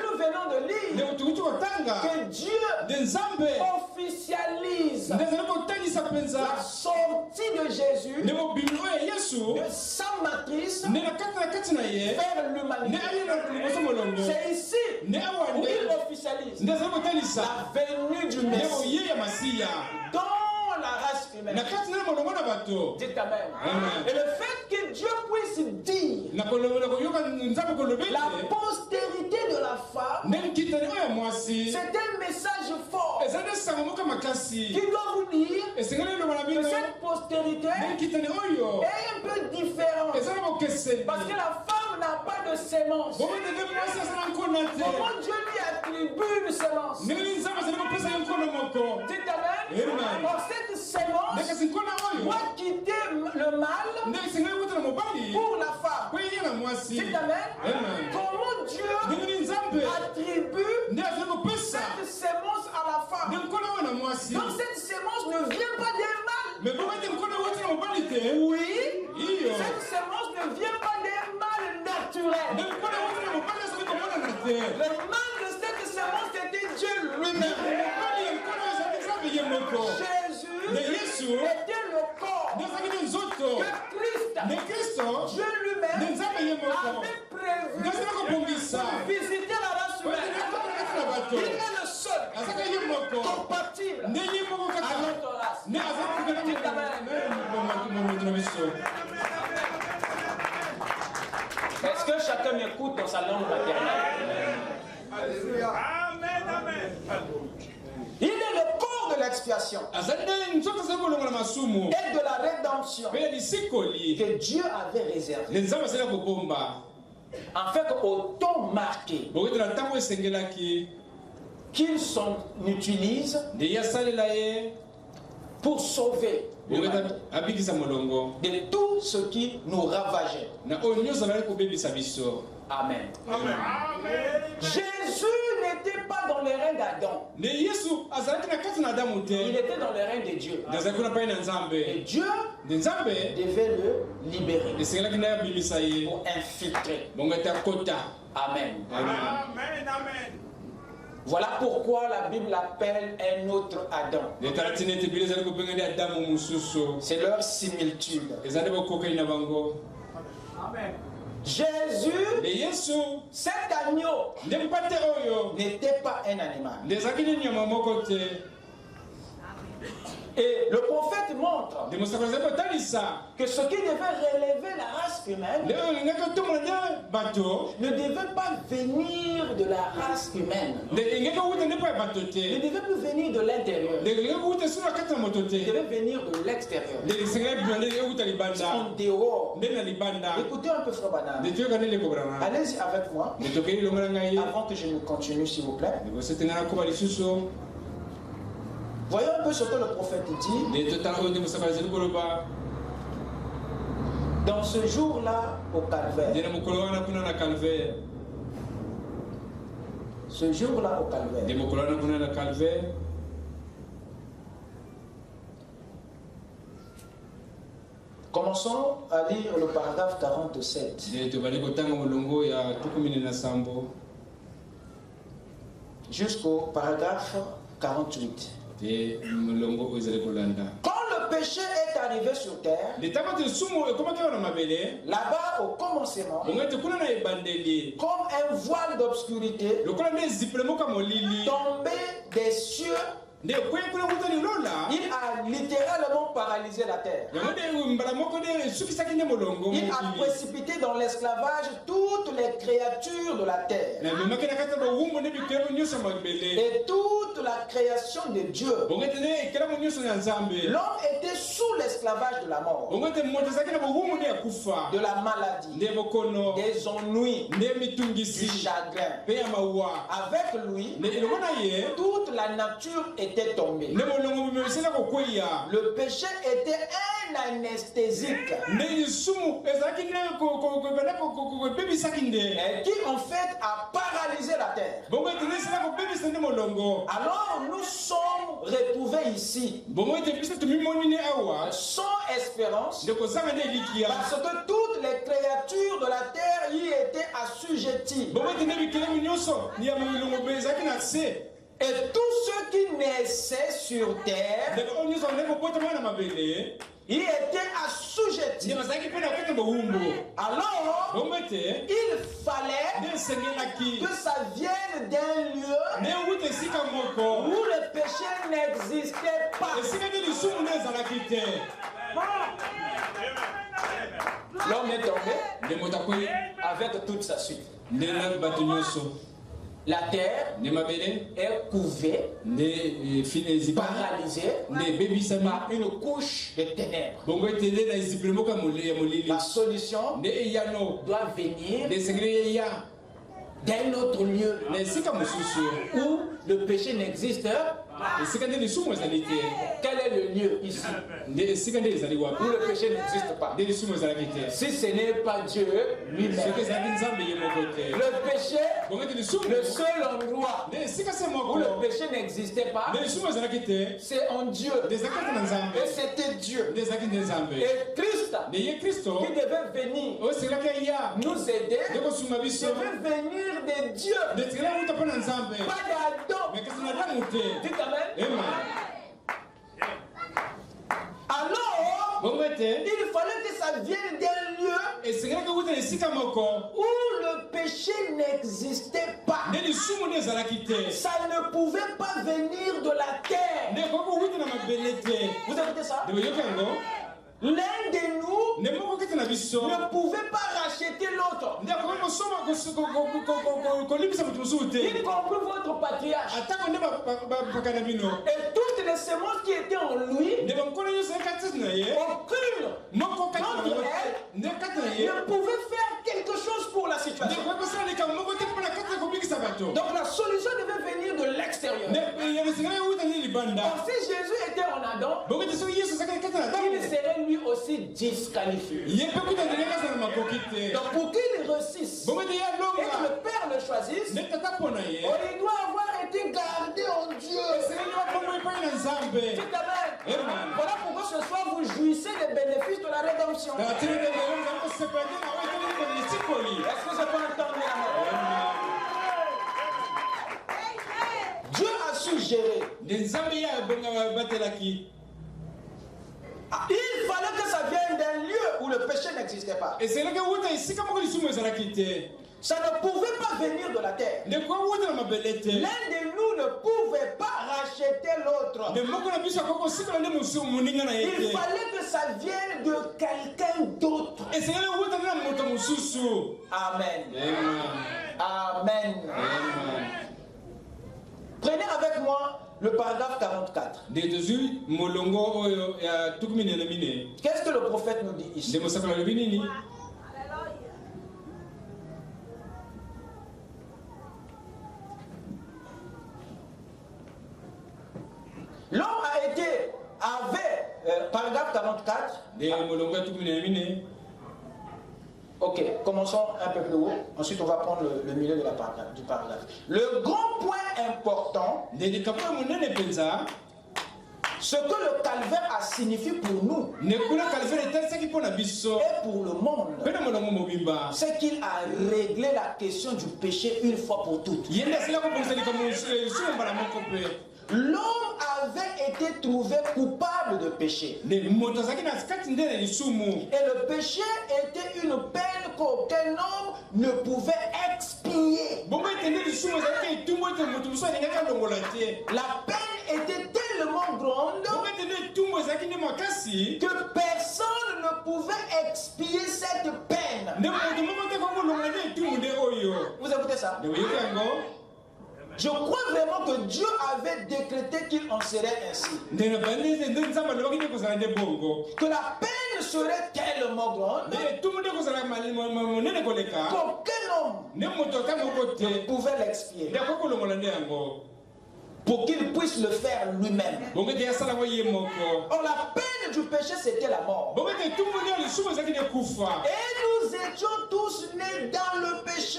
nous venons de lire que Dieu officialise la sortie de Jésus de sa matrice vers l'humanité. C'est ici où il officialise la venue du Messie dans la race humaine. Dites Amen. Et le fait que Dieu puisse dire la postérité de la femme, c'est un message fort. qui doit vous dire que cette postérité est un peu différente. Parce que la femme n'a pas de sémence. Comment Dieu lui attribue une sémence? Dites amen. Alors cette sémence doit quitter le mâle pour la femme. Dites amen. Comment Dieu attribue cette sémence à la femme? Donc cette sémence ne vient pas d'un mâle. Oui, cette sémence ne vient pas d'un mâle naturel. Le mâle de cette sémence c'était Dieu lui-même. Jésus était le corps que Christ, Dieu lui-même, avait prévu pour visiter la race humaine. Il est le seul compatible à notre race. Est-ce que chacun m'écoute dans sa langue maternelle? Amen, amen. Il est le corps de l'expiation et de la rédemption que Dieu avait réservé. En fait, au temps marqué qu'ils s'en utilisent pour sauver de tout ce qui nous ravageait. Amen. Amen. Jésus n'était pas dans le règne d'Adam. Il était dans le règne de Dieu. Et Dieu devait le libérer pour infiltrer. Amen. Amen. Voilà pourquoi la Bible l'appelle un autre Adam. C'est leur similitude. Amen. Jésus, cet agneau, n'était pas un animal. Et le prophète montre que ce qui devait relever la race humaine ne devait pas venir de la race humaine. Ne devait plus venir de l'intérieur. Il devait venir de l'extérieur. En dehors. Écoutez un peu, Frère Banane. Allez-y avec moi. Avant que je ne continue, s'il vous plaît. Voyons un peu ce que le prophète dit. Dans ce jour-là au Calvaire. Ce jour-là au Calvaire. Commençons à lire le paragraphe 47. Jusqu'au paragraphe 48. Quand le péché est arrivé sur terre, là-bas au commencement, comme un voile d'obscurité tombé des cieux, il a littéralement paralysé la terre. Il a précipité dans l'esclavage toutes les créatures de la terre. Et toute la création de Dieu. L'homme était sous l'esclavage de la mort, de la maladie, des ennuis, du chagrin. Avec lui, toute la nature était tombée. Le péché était un anesthésique qui en fait a paralysé la terre. Alors nous sommes retrouvés ici sans espérance, parce que toutes les créatures de la terre y étaient assujetties. Et tous ceux qui naissaient sur terre y étaient assujettis. Alors, il fallait que ça vienne d'un lieu où le péché n'existait pas. L'homme est tombé avec toute sa suite. La terre est couverte, paralysée par une couche de ténèbres. La solution doit venir d'un autre lieu où le péché n'existe pas. Quel est le lieu ici où le péché n'existe pas? Si ce n'est pas Dieu lui-même. Le péché, le seul endroit où le péché n'existait pas, c'est en Dieu. Et c'était Dieu. Et Christ, qui devait venir nous aider, devait venir de Dieu. Pas d'Adam. Dites Amen. Alors, il fallait que ça vienne d'un lieu où le péché n'existait pas. Ça ne pouvait pas venir de la terre. Vous écoutez ça? L'un de nous ne pouvait pas racheter l'autre. Y compris votre patriarche. Et toutes les semences qui étaient en lui, aucune d'entre elles ne pouvait faire quelque chose pour la situation. Donc la solution devait venir de l'extérieur. Or, si Jésus était en Adam, il serait lui aussi disqualifié. Donc pour qu'il réussisse et que le Père le choisisse, il doit avoir été gardé en Dieu. Voilà pourquoi ce soir vous jouissez des bénéfices de la rédemption. Est-ce que je peux entendre l'amour? Dieu a su gérer. Il fallait que ça vienne d'un lieu où le péché n'existait pas. Ça ne pouvait pas venir de la terre. L'un de nous ne pouvait pas racheter l'autre. Il fallait que ça vienne de quelqu'un d'autre. Amen. Amen. Prenez avec moi le paragraphe 44. Qu'est-ce que le prophète nous dit ici? L'homme avait, paragraphe 44. Ok, commençons un peu plus haut. Ensuite, on va prendre le milieu de du paragraphe. Le grand point important, ce que le calvaire a signifié pour nous et pour le monde, c'est qu'il a réglé la question du péché une fois pour toutes. L'homme avait été trouvé coupable de péché. Et le péché était une peine qu'aucun homme ne pouvait expier. La peine était tellement grande que personne ne pouvait expier cette peine. Vous écoutez ça? Je crois vraiment que Dieu avait décrété qu'il en serait ainsi. Que la peine serait tellement grande qu'aucun homme ne pouvait l'expier. Pour qu'il puisse le faire lui-même. Or, la peine du péché, c'était la mort. Et nous étions tous nés dans le péché,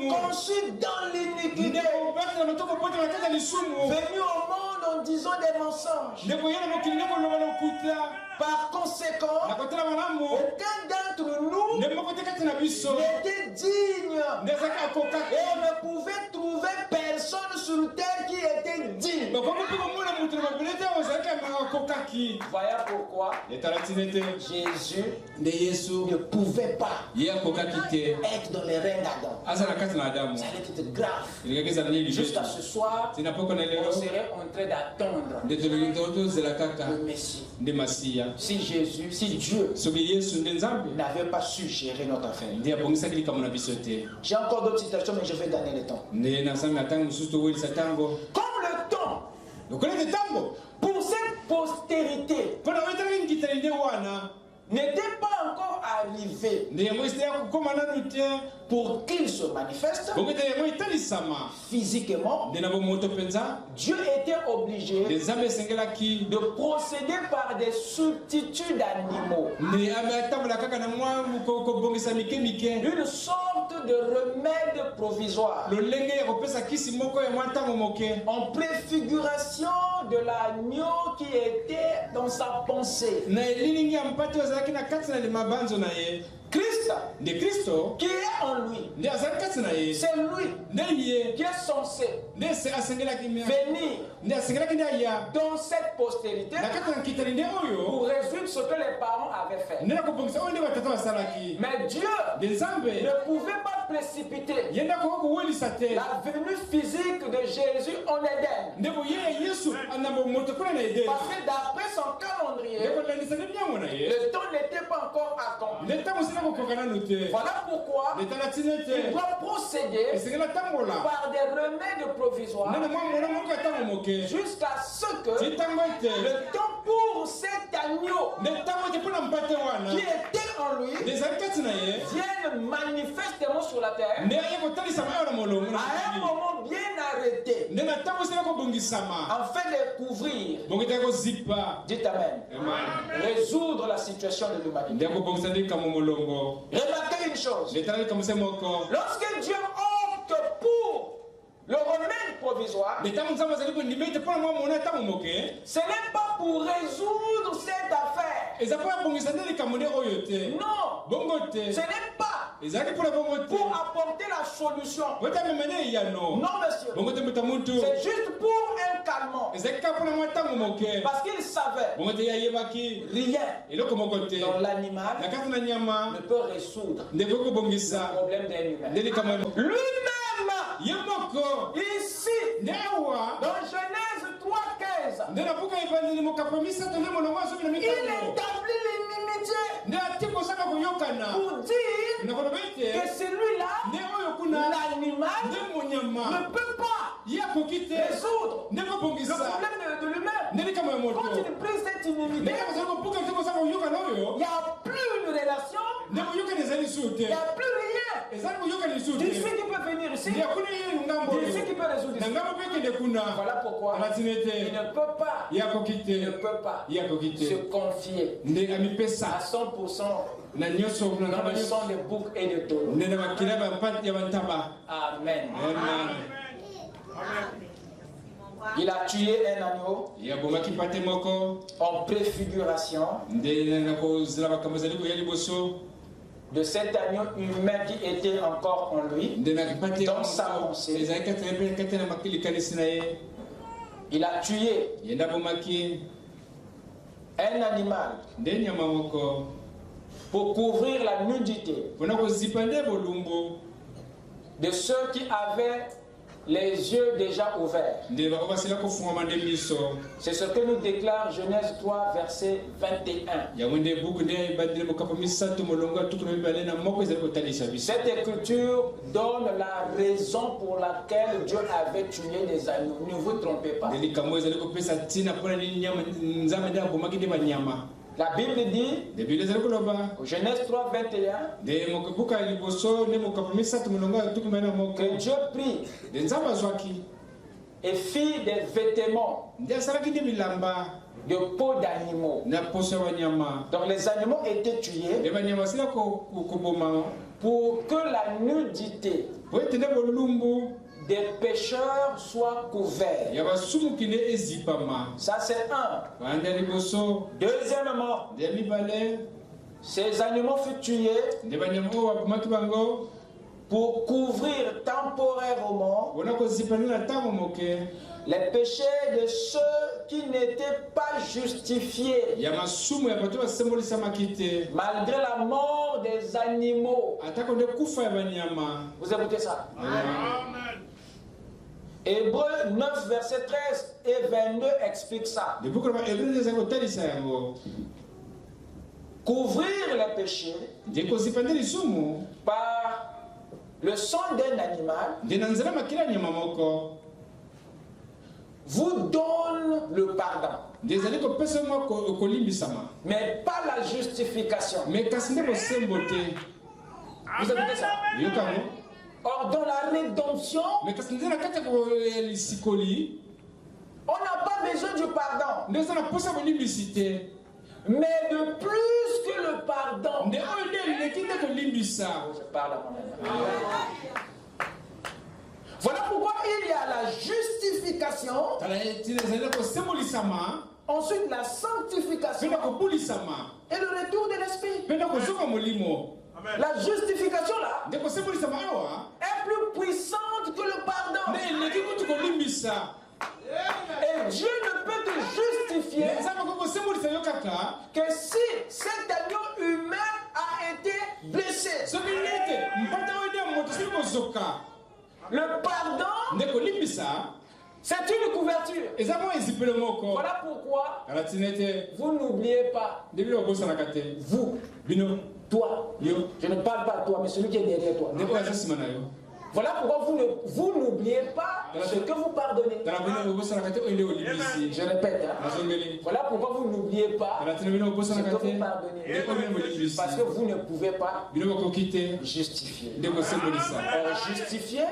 conçus dans l'iniquité, venus au monde en disant des mensonges. Par conséquent, aucun d'entre nous n'était digne. Et on ne pouvait trouver personne sur terre qui était digne. Voilà pourquoi Jésus ne pouvait pas être dans les règnes d'Adam. Ça allait être grave. Jusqu'à ce soir, on serait en train d'attendre le Messie. Si Dieu n'avait pas su gérer notre affaire. J'ai encore d'autres citations, mais je vais gagner le temps. Comme le temps, pour cette postérité, n'était pas encore arrivé pour qu'il se manifeste physiquement. Dieu était obligé de procéder par des substituts d'animaux, une sorte de remède provisoire en préfiguration de l'agneau qui était dans sa pensée. Christ, qui est en lui, c'est lui qui est censé venir dans cette postérité pour résoudre ce que les parents avaient fait. Mais Dieu ne pouvait pas précipiter la venue physique de Jésus en Éden, parce que d'après son calendrier, le temps n'était pas encore accompli. Voilà pourquoi il doit procéder par des remèdes provisoires jusqu'à ce que le temps pour cet agneau qui était en lui vienne manifestement sur la terre à un moment bien arrêté, afin de couvrir, dites Amen, résoudre la situation de l'humanité. Remarquez une chose, lorsque Dieu opte pour le remède provisoire, ce n'est pas pour résoudre cette affaire. Non, ce n'est pas pour apporter la solution. Non, monsieur. C'est juste pour un calmant. Parce qu'il savait rien dans l'animal ne peut résoudre le problème d'un humain. Lui-même, ici, dans Genèse 3:15, il établit l'inimitié pour dire que celui-là, l'animal, ne peut pas résoudre le problème de lui-même. Quand il brise cette inimité, il n'y a plus de relation, il n'y a plus rien. D'ici qui peut venir ici, d'ici qui peut résoudre ici. Voilà pourquoi il ne peut pas se confier à 100% dans le sang des boucs et de taureaux. Amen. Il a tué un agneau en préfiguration de cet agneau humain qui était encore en lui, dans sa pensée. Il a tué un animal pour couvrir la nudité de ceux qui avaient les yeux déjà ouverts. C'est ce que nous déclare Genèse 3, verset 21. Cette écriture donne la raison pour laquelle Dieu avait tué des agneaux. Ne vous trompez pas. La Bible dit, Genèse 3, 21, que Dieu prit et fit des vêtements de peau d'animaux. Donc les animaux étaient tués pour que la nudité des pécheurs soit couverte. Ça c'est un. Deuxièmement, ces animaux furent tués pour couvrir temporairement les péchés de ceux qui n'étaient pas justifiés. Malgré la mort des animaux. Vous écoutez ça? Amen. Hébreux 9, verset 13 et 22 explique ça. Couvrir les péchés par le sang d'un animal vous donne le pardon. Mais pas la justification. Vous écoutez ça? Or, dans la rédemption, on n'a pas besoin du pardon. Mais de plus que le pardon, je parle à mon ami. Voilà pourquoi il y a la justification, ensuite la sanctification et le retour de l'esprit. La justification là est plus puissante que le pardon. Et Dieu ne peut te justifier que si cet agneau humain a été blessé. Le pardon, c'est une couverture. Voilà pourquoi vous n'oubliez pas. Vous, toi, je ne parle pas à toi, mais celui qui est derrière toi. Voilà pourquoi vous n'oubliez pas ce que vous pardonnez. Je répète. Voilà pourquoi vous n'oubliez pas ce que vous pardonnez. Parce que vous ne pouvez pas justifier. Justifier,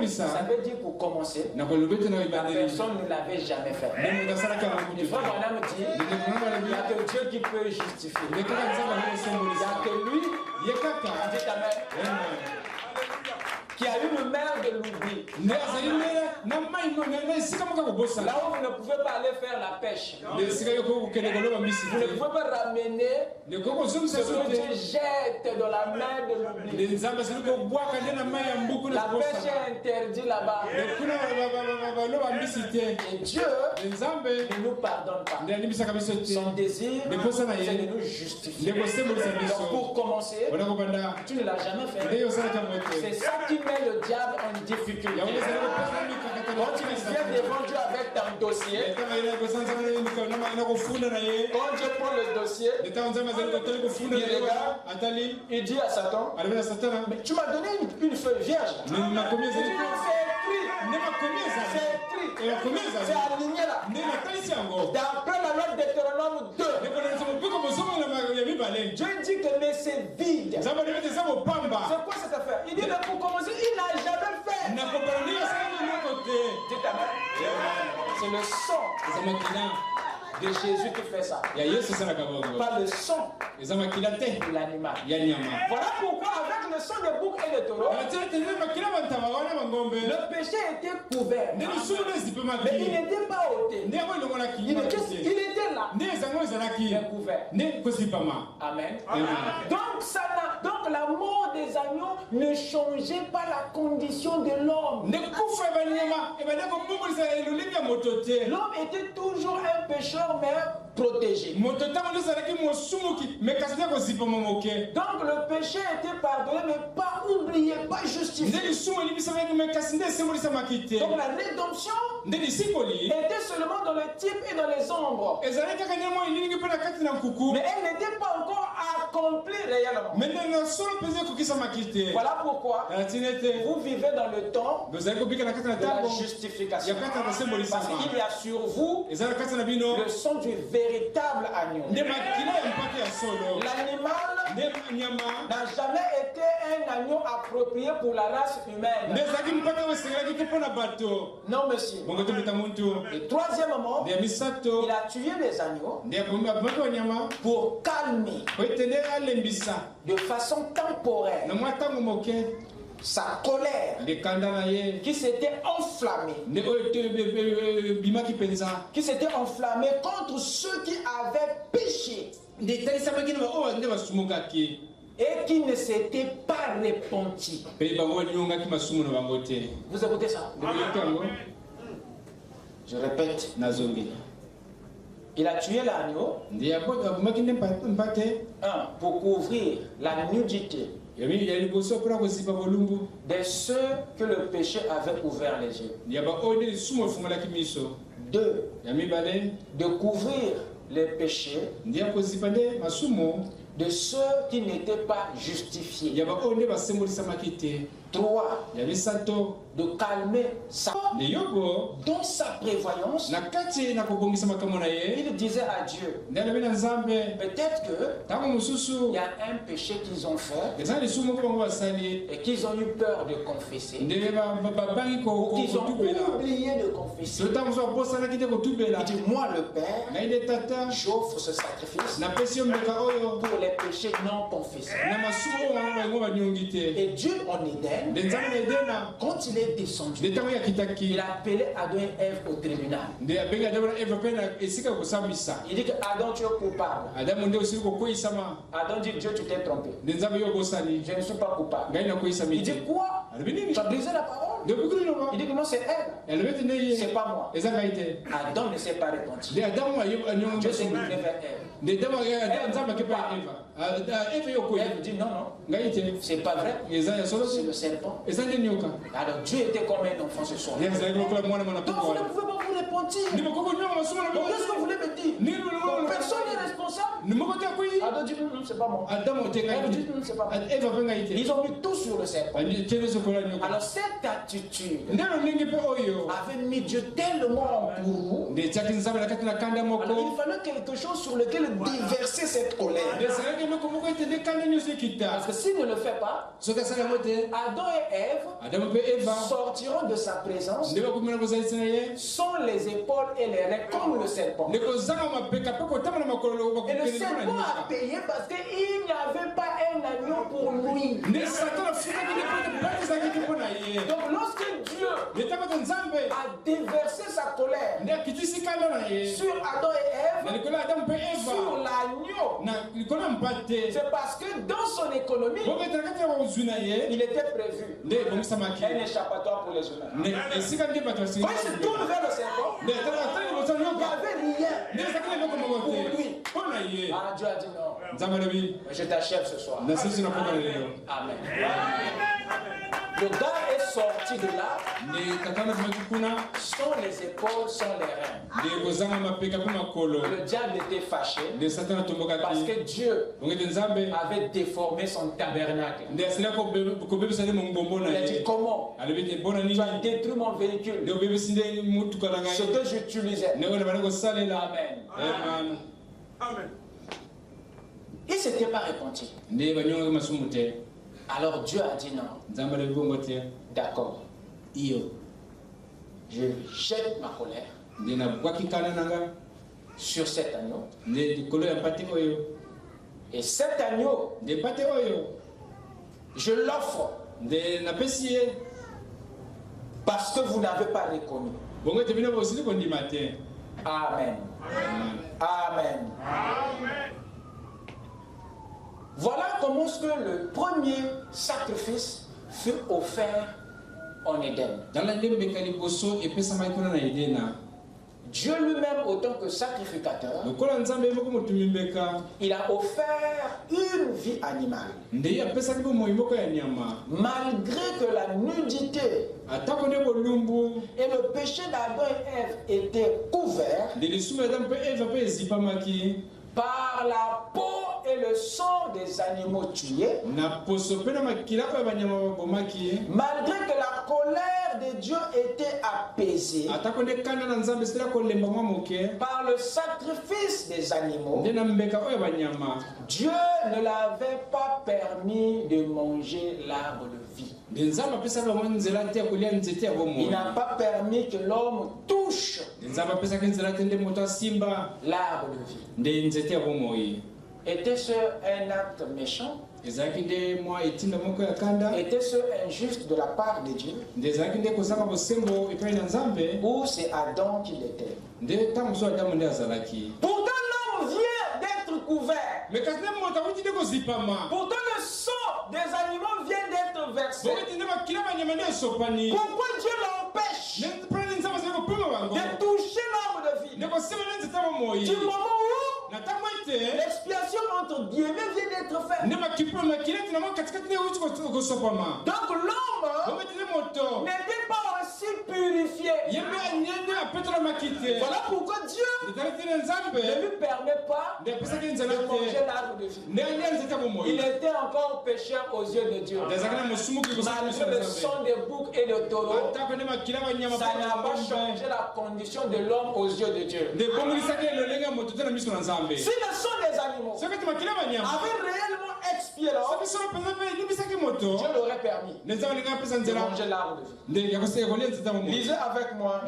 ça veut dire pour commencer, la personne ne l'avait jamais fait. Le frère Branham dit, il n'y a que Dieu qui peut justifier. Il n'y a que lui qui dit Amen. Qui a eu le maire de l'oubli. Là où vous ne pouvez pas aller faire la pêche. Vous ne pouvez pas ramener ce que Dieu jette dans la mer de l'oubli. La pêche est interdite là-bas. Et Dieu ne nous pardonne pas. Son désir, c'est de nous justifier. Donc pour commencer, tu ne l'as jamais fait. C'est ça qui met le diable en difficulté. Quand tu viens devant Dieu avec ton dossier, quand Dieu prend le dossier, il regarde, il dit à Satan, mais tu m'as donné une feuille vierge. C'est aligné là. D'après la loi de Deutéronome 2, Dieu dit que mais c'est vide. C'est quoi cette affaire? Il dit mais pour commencer, il n'a jamais fait. C'est le sang de Jésus qui fait ça. Pas le sang de l'animal. Voilà pourquoi avec le sang de bouc et de taureau, le péché était couvert. Mais il n'était pas ôté. Il était là. Mais couvert. Amen. Donc la mort des agneaux ne changeait pas la condition de l'homme. L'homme était toujours un pécheur mais protégé. Donc le péché était pardonné mais pas oublié, pas justifié. Donc la rédemption était seulement dans le type et dans les ombres. Mais elle n'était pas encore accomplie réellement. Voilà pourquoi vous vivez dans le temps de la justification. Parce qu'il y a sur vous le sang du véritable agneau. L'animal n'a jamais été un agneau approprié pour la race humaine. Non, monsieur. Et troisièmement, il a tué les agneaux pour calmer de façon temporaire sa colère qui s'était enflammée. Contre ceux qui avaient péché et qui ne s'étaient pas repentis. Vous écoutez ça? Je répète. Il a tué l'agneau. Pour couvrir la nudité de ceux que le péché avait ouvert les yeux. 2. De couvrir les péchés de ceux qui n'étaient pas justifiés. 3. De calmer sa dans sa prévoyance. Il disait à Dieu, peut-être qu'il y a un péché qu'ils ont fait et qu'ils ont eu peur de confesser, ou qu'ils ont oublié de confesser. Il dit, moi le Père, j'offre ce sacrifice pour les péchés non confessés. Et Dieu en Éden, quand il est descendu, il a appelé Adam et Ève au tribunal. Il dit que Adam, tu es coupable. Adam dit, Dieu, tu t'es trompé. Je ne suis pas coupable. Il dit, quoi? Tu as brisé la parole? Il dit que non, c'est elle. C'est pas moi. Adam ne s'est pas repenti. Dieu s'est tourné vers Ève. Ève dit, non, c'est pas vrai. C'est le serpent. Alors Dieu était comme un enfant ce soir. Donc vous ne pouvez pas vous repentir. Donc qu'est-ce que vous voulez me dire? Donc personne n'est responsable. Adam dit non, c'est pas moi. Ève dit non, c'est pas moi. Ils ont mis tout sur le serpent. Alors cette attitude avait mis Dieu tellement en bourreau. Alors il fallait quelque chose sur lequel déverser cette colère. Parce que s'il ne le fait pas, Adam et Ève sortiront de sa présence sans les épaules et les reins comme le serpent. Et le serpent a payé parce qu'il n'y avait pas un agneau pour lui. Donc lorsque Dieu a déversé sa colère sur Adam et Ève, sur l'agneau, c'est parce que dans son économie, il était prévu un échappatoire pour les humains. Quand il se tourne vers le serpent, il n'y avait rien pour lui. Alors Dieu a dit non, je t'achève ce soir. Amen. Le gars est sorti de là sans les épaules, sans les reins. Le diable était fâché parce que Dieu avait déformé son tabernacle. Il a dit comment? Tu as détruit mon véhicule, ce que j'utilisais. Amen. Amen. Il ne s'était pas repenti. Alors Dieu a dit non. D'accord. Je jette ma colère sur cet agneau. Et cet agneau, je l'offre parce que vous n'avez pas reconnu. Amen. Amen. Amen. Voilà comment ce que le premier sacrifice fut offert en Éden. Dieu lui-même, autant que sacrificateur, il a offert une vie animale. Malgré que la nudité et le péché d'Adam et Ève étaient couverts par la peau et le sang des animaux tués, malgré que la colère de Dieu était apaisée par le sacrifice des animaux, Dieu ne l'avait pas permis de manger l'arbre de vie. Il n'a pas permis que l'homme touche l'arbre de vie. Était-ce un acte méchant? Était-ce injuste de la part de Dieu? Ou c'est Adam qui l'était? Pourtant l'homme vient d'être couvert. Pourtant le sang des animaux vient d'être versé. Pourquoi Dieu l'empêche de toucher l'arbre de vie? Du moment où l'expiation entre guillemets vient d'être faite. Donc l'homme n'était pas aussi purifié. Voilà pourquoi Dieu ne lui permet pas de manger l'arbre de vie. Il était encore pécheur aux yeux de Dieu. Malgré le sang des boucs et de taureaux, ça n'a pas changé la condition de l'homme aux yeux de Dieu. Si le sang des animaux avait réellement expié l'homme, Dieu l'aurait permis de manger l'arbre de vie. Lisez avec moi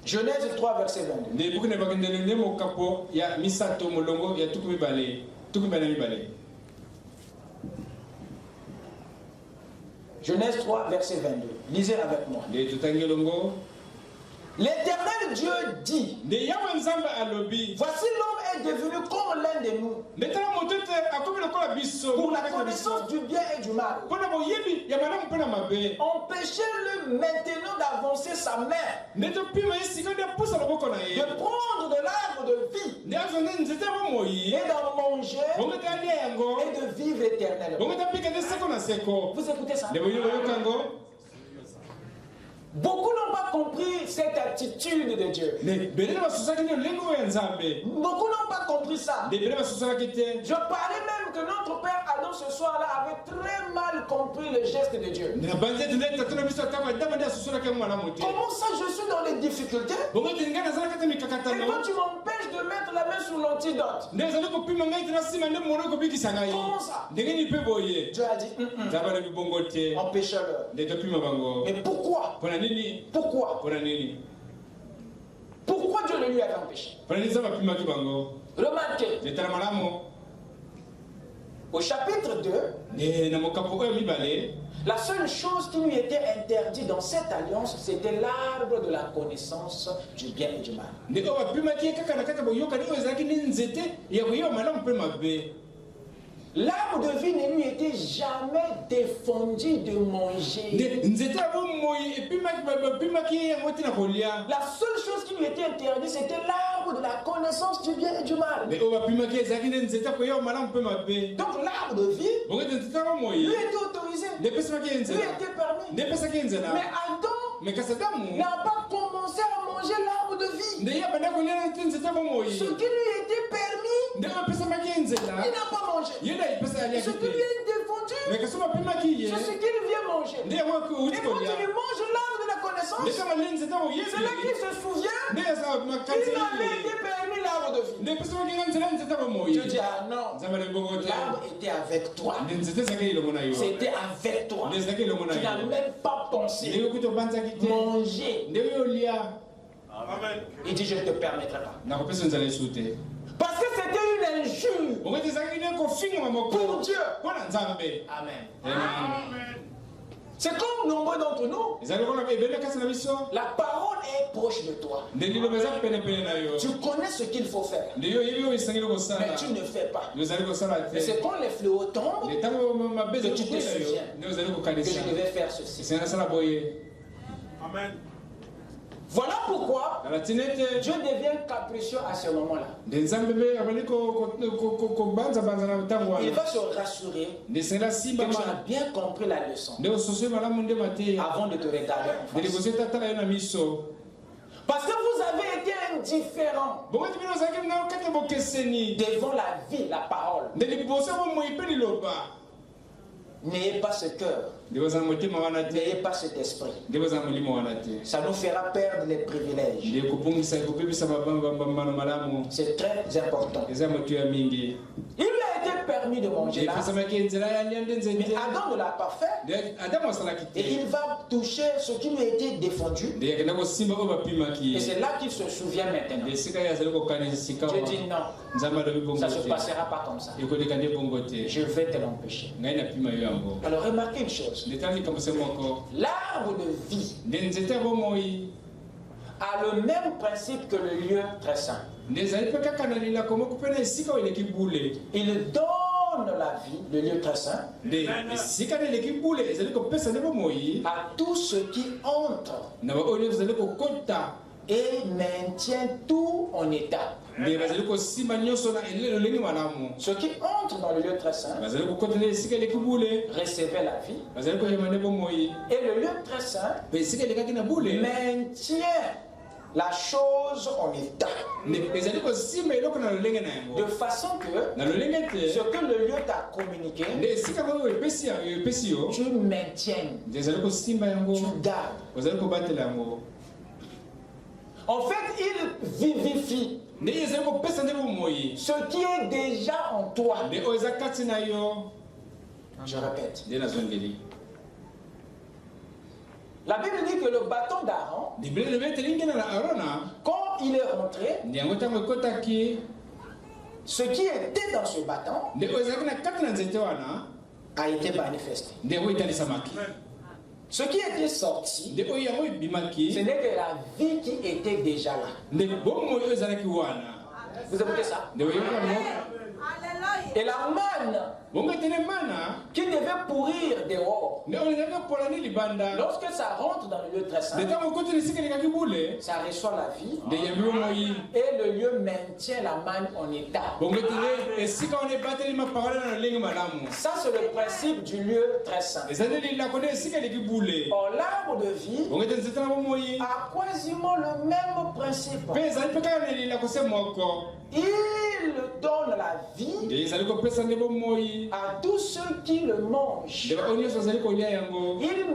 Genèse 3, verset 22. Genèse 3, verset 22. Lisez avec moi. L'Éternel Dieu dit, voici l'homme est devenu comme l'un de nous, pour la connaissance du bien et du mal. Empêchez-le maintenant d'avancer sa main, de prendre de l'arbre de vie, et d'en manger, et de vivre éternellement. Vous écoutez ça? Beaucoup n'ont pas compris cette attitude de Dieu. Beaucoup n'ont pas compris ça. Je parlais même que notre père Adam ce soir-là avait très mal compris le geste de Dieu. Comment ça, je suis dans les difficultés? Et toi, tu m'empêches de mettre la main sur l'antidote. Comment ça? Dieu a dit, empêche-le. Mais pourquoi? Pourquoi Dieu le lui avait empêché? Remarquez, au chapitre 2, la seule chose qui lui était interdite dans cette alliance, c'était l'arbre de la connaissance du bien et du mal. L'arbre de vie ne lui était jamais défendu de manger. La seule chose qui lui était interdite, c'était l'arbre de la connaissance du bien et du mal. Donc l'arbre de vie lui était autorisé, lui était permis. Mais Adam n'a pas commencé à manger l'arbre de vie. Ce qui lui était permis, il n'a pas mangé. Ce qui lui est défendu, c'est ce qu'il vient manger. Et quand il mange l'arbre de la connaissance, c'est là qu'il se souvient qu'il avait été permis l'arbre de vie. Dieu dit, ah non, l'arbre était avec toi. C'était avec toi. Tu n'as même pas pensé manger. Il dit, je ne te permettrai pas. Parce que c'était une injure pour Dieu. Amen. C'est comme nombreux d'entre nous. La parole est proche de toi. Tu connais ce qu'il faut faire. Mais tu ne fais pas. Et c'est quand les fléaux tombent que tu te souviens que je devais faire ceci. Amen. Voilà pourquoi Dieu devient capricieux à ce moment-là. Il va se rassurer que tu as bien compris la leçon avant de te regarder en face. Parce que vous avez été indifférent devant la vie, la parole. N'ayez pas ce cœur. N'ayez pas cet esprit. Ça nous fera perdre les privilèges. C'est très important. Il lui a été permis de manger là. Mais Adam ne l'a pas fait. Et il va toucher ce qui lui a été défendu. Et c'est là qu'il se souvient maintenant. Dieu dit non. Ça ne se passera pas comme ça. Je vais te l'empêcher. Alors remarquez une chose. L'arbre de vie a le même principe que le lieu très saint. Il donne la vie, le lieu très saint, à tous ceux qui entrent et maintient tout en état. Ceux qui entrent dans le lieu très saint recevaient la vie. Et le lieu très saint maintient la chose en état. De façon que ce que le lieu t'a communiqué, tu maintiennes, tu gardes. En fait, il vivifie ce qui est déjà en toi. Je répète. La Bible dit que le bâton d'Aaron, quand il est rentré, ce qui était dans ce bâton a été manifesté. Ce qui était sorti, ce n'est que la vie qui était déjà là. Vous écoutez ça? Et la manne qui devait pourrir dehors, lorsque ça rentre dans le lieu très saint, ça reçoit la vie et le lieu maintient la manne en état. Ça, c'est le principe du lieu très saint. Or, l'arbre de vie a quasiment le même principe. Il donne la vie à tous ceux qui le mangent. Il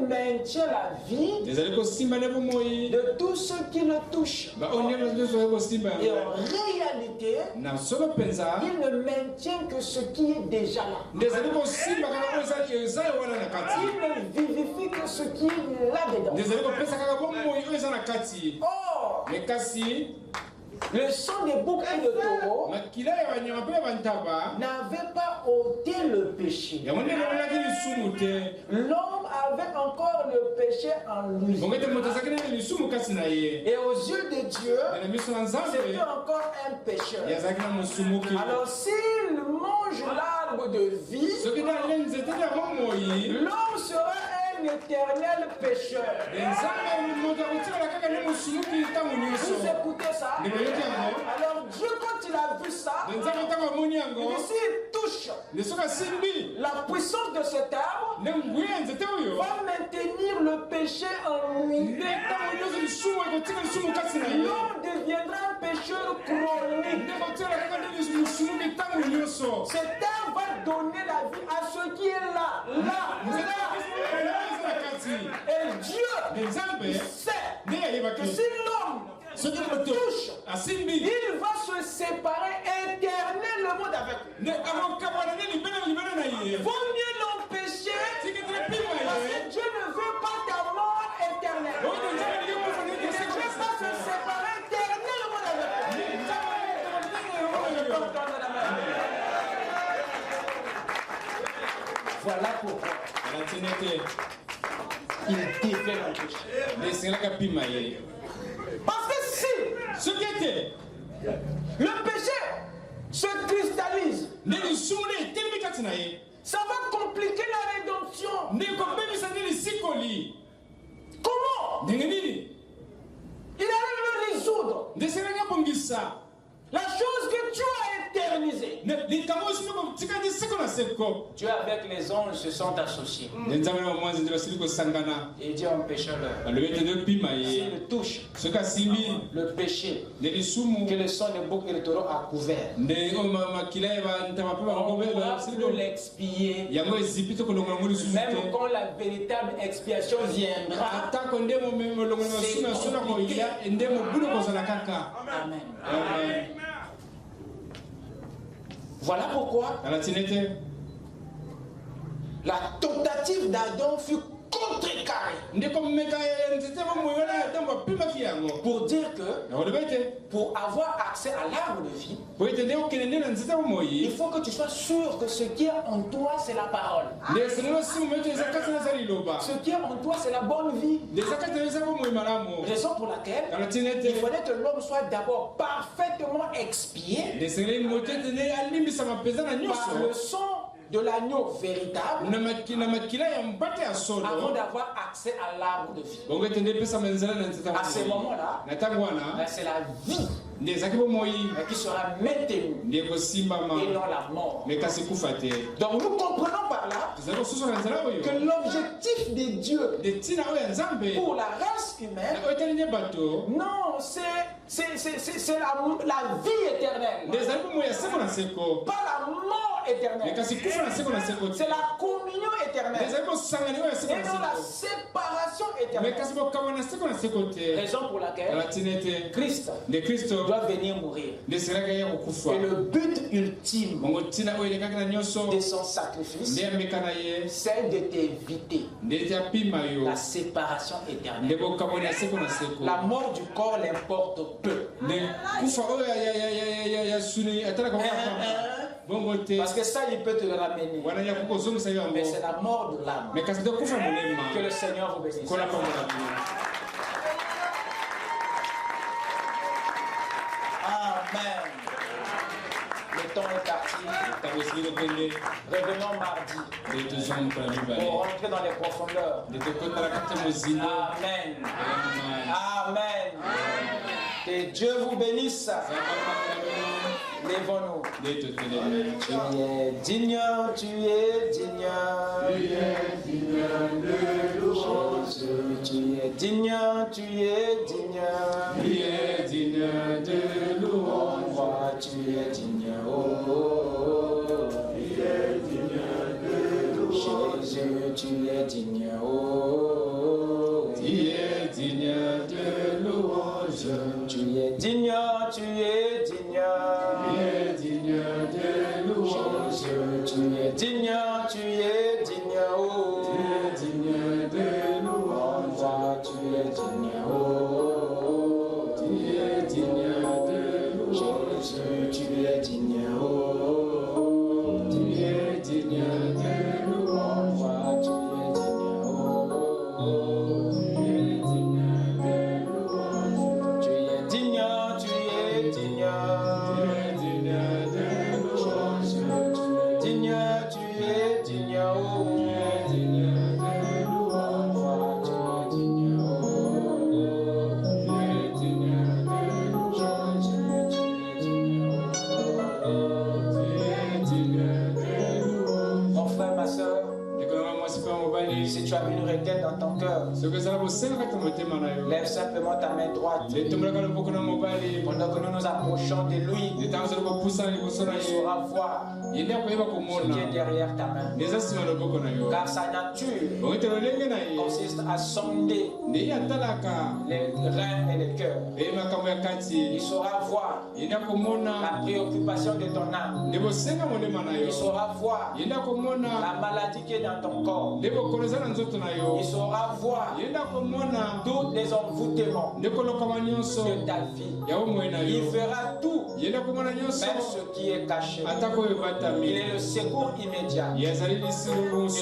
maintient la vie de tous ceux qui le touchent. Et en réalité, il ne maintient que ce qui est déjà là. Il ne vivifie que ce qui est là-dedans. Or, le sang des boucs et de taureaux n'avait pas ôté le péché. L'homme avait encore le péché en lui. Et aux yeux de Dieu, c'était encore un pécheur. Alors s'il mange l'arbre de vie, l'homme sera un éternel pécheur. Vous écoutez ça? Alors Dieu, quand il a vu ça, il dit, s'il touche la puissance de cet arbre, va maintenir le péché en lui. L'homme deviendra un pécheur chronique. Cet arbre va donner la vie à ce qui est là. Et Dieu, il sait que si l'homme se touche, il va se séparer éternellement d'avec lui. Il vaut mieux l'empêcher parce que Dieu ne veut pas ta mort éternelle. Il ne veut pas se séparer éternellement d'avec lui. Voilà pourquoi il défait l'empêcher. Parce que si le péché se cristallise, ça va compliquer la rédemption. Comment? Il allait le résoudre. La chose que Dieu a éternisée. Dieu avec les anges se sont associés. Et Dieu empêcha-leur. S'il touche le péché que le sang de bouc et de taureau a couvert, on ne pourra plus l'expier. Même quand la véritable expiation viendra, c'est compliqué. Amen. Amen. Voilà pourquoi la tentative d'Adam fut contrecarrée. Pour dire que pour avoir accès à l'arbre de vie, il faut que tu sois sûr que ce qui est en toi, c'est la parole. Ce qui est en toi, c'est la bonne vie. Raison pour laquelle il fallait que l'homme soit d'abord parfaitement expié par le sang de l'agneau véritable avant d'avoir accès à l'arbre de vie. À ce moment-là, c'est la vie qui sera maintenue et non la mort. Donc nous comprenons par là que l'objectif de Dieu pour la race humaine, non, c'est la vie éternelle. Pas la mort éternelle. C'est la communion éternelle. Et non la séparation éternelle. Raison pour laquelle Christ doit venir mourir. Et le but ultime de son sacrifice, c'est de t'éviter la séparation éternelle. La mort du corps l'importe peu. Parce que ça, il peut te le ramener. Mais c'est la mort de l'âme. Que le Seigneur vous bénisse. Amen. Le temps est parti. Revenons mardi. Pour rentrer dans les profondeurs. Amen. Amen. Que Dieu vous bénisse. Lèvons-nous. Tu es digne, tu es digne. Tu es digne de louange. Tu es digne, tu es digne. Tu es digne de louange. Tu es digne, oh. Tu es digne de louange. Jésus, tu es digne, oh. Tu es digne de louange. Tu es digne, tu es digne. Tu es digne de louange. Tu es digne, tu es digne, oh. Tu es digne de louange. Tu es digne, oh. Tu es digne de louange. Tu es digne, oh. Tu es digne de louange. Tu es digne, oh. Tu es digne de louange. Tu es digne, tu es digne. Si tu as une requête dans ton cœur, lève simplement ta main droite. Pendant que nous nous approchons de lui, il saura voir ce qui est derrière ta main. Car sa nature consiste à sonder les reins et les cœurs. Il saura voir la préoccupation de ton âme. Il saura voir la maladie qui est dans ton corps. Il saura voir tous les envoûtements de ta vie. Il fera tout, même ce qui est caché. Il est le secours immédiat et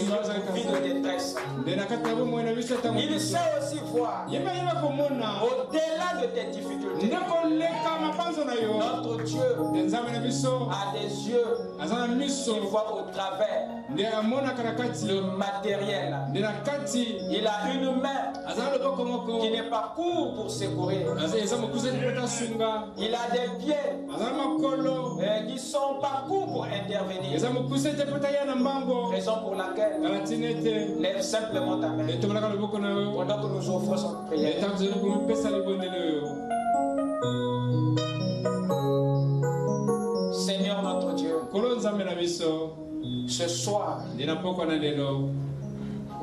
notre vie de détresse. Il sait aussi voir au-delà de tes difficultés. Notre Dieu a des yeux qui voient au travers le matériel. Il a une main qui n'est pas court pour secourir. Il a des pieds qui sont pas courts pour intervenir. Raison pour laquelle lève simplement ta main pendant que nous offrons cette prière. Seigneur notre Dieu, ce soir,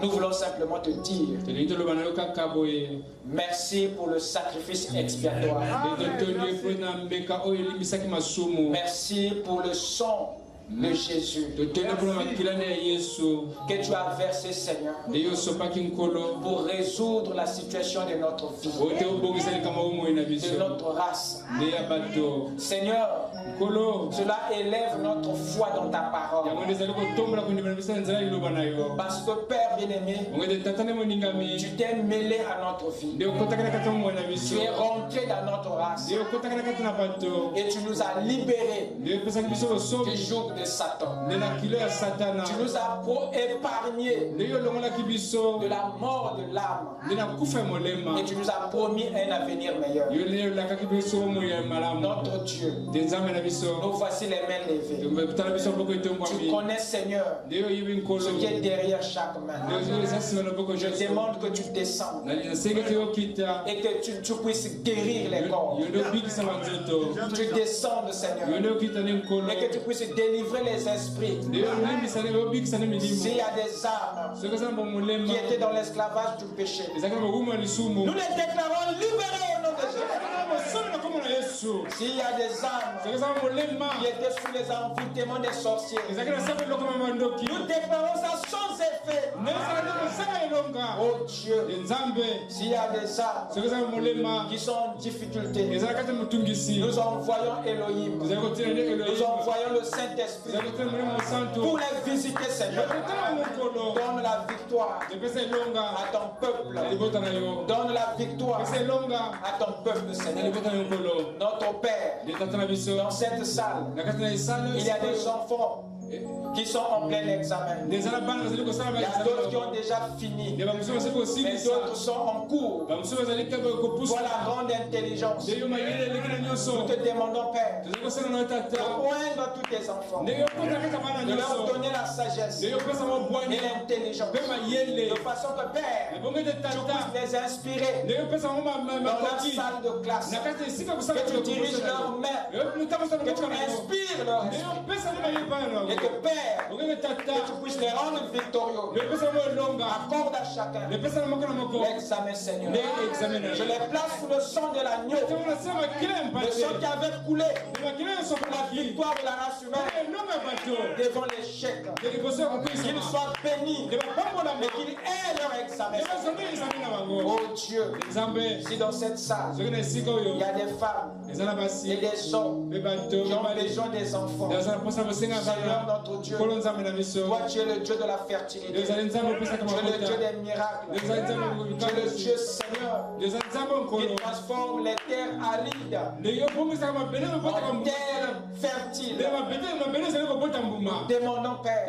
nous voulons simplement te dire merci pour le sacrifice expiatoire. Merci pour le sang de Jésus que tu as versé, Seigneur, pour résoudre la situation de notre vie, de notre race. Seigneur, cela élève notre foi dans ta parole. Parce que Père bien-aimé, tu t'es mêlé à notre vie. Tu es rentré dans notre race et tu nous as libérés du joug de de Satan. Tu nous as épargnés de la mort de l'âme. Et tu nous as promis un avenir meilleur. Notre Dieu, nous voici les mains levées. Tu connais, Seigneur, ce qui est derrière chaque main. Je demande que tu descendes et que tu puisses guérir les corps. Tu descendes, Seigneur, et que tu puisses délivrer les esprits. S'il y a des âmes qui étaient dans l'esclavage du péché, nous les déclarons libérés au nom de Jésus. S'il y a des âmes qui étaient sous les envoûtements des sorciers, nous déclarons ça sans effet. Oh Dieu, s'il y a des âmes qui sont en difficulté, nous envoyons Elohim, nous envoyons le Saint-Esprit pour les visiter, Seigneur. Donne la victoire à ton peuple. Donne la victoire à ton peuple, Seigneur. Notre Père, dans cette salle, il y a des enfants qui sont en plein examen. Il y a d'autres qui ont déjà fini, mais d'autres sont en cours. Voilà la grande intelligence. Nous te demandons, Père, de oindre tous tes enfants, de leur donner la sagesse et l'intelligence, de façon que, Père, tu puisses les inspirer dans leur salle de classe, que tu diriges leurs mains, que tu inspires leur esprit, et que, Père, que tu puisses les rendre victorieux. Accorde à chacun l'examen, Seigneur. Je les place sous le sang de l'agneau, le sang qui avait coulé pour la victoire de la race humaine devant l'échec. Qu'ils soient bénis et qu'ils aient leur examen. Oh Dieu, si dans cette salle il y a des femmes et des hommes qui ont besoin des enfants, Seigneur notre Dieu, toi tu es le Dieu de la fertilité, tu es le Dieu des miracles, tu es le Dieu, Seigneur, qui transforme les terres arides en terres fertiles. Nous demandons, Père,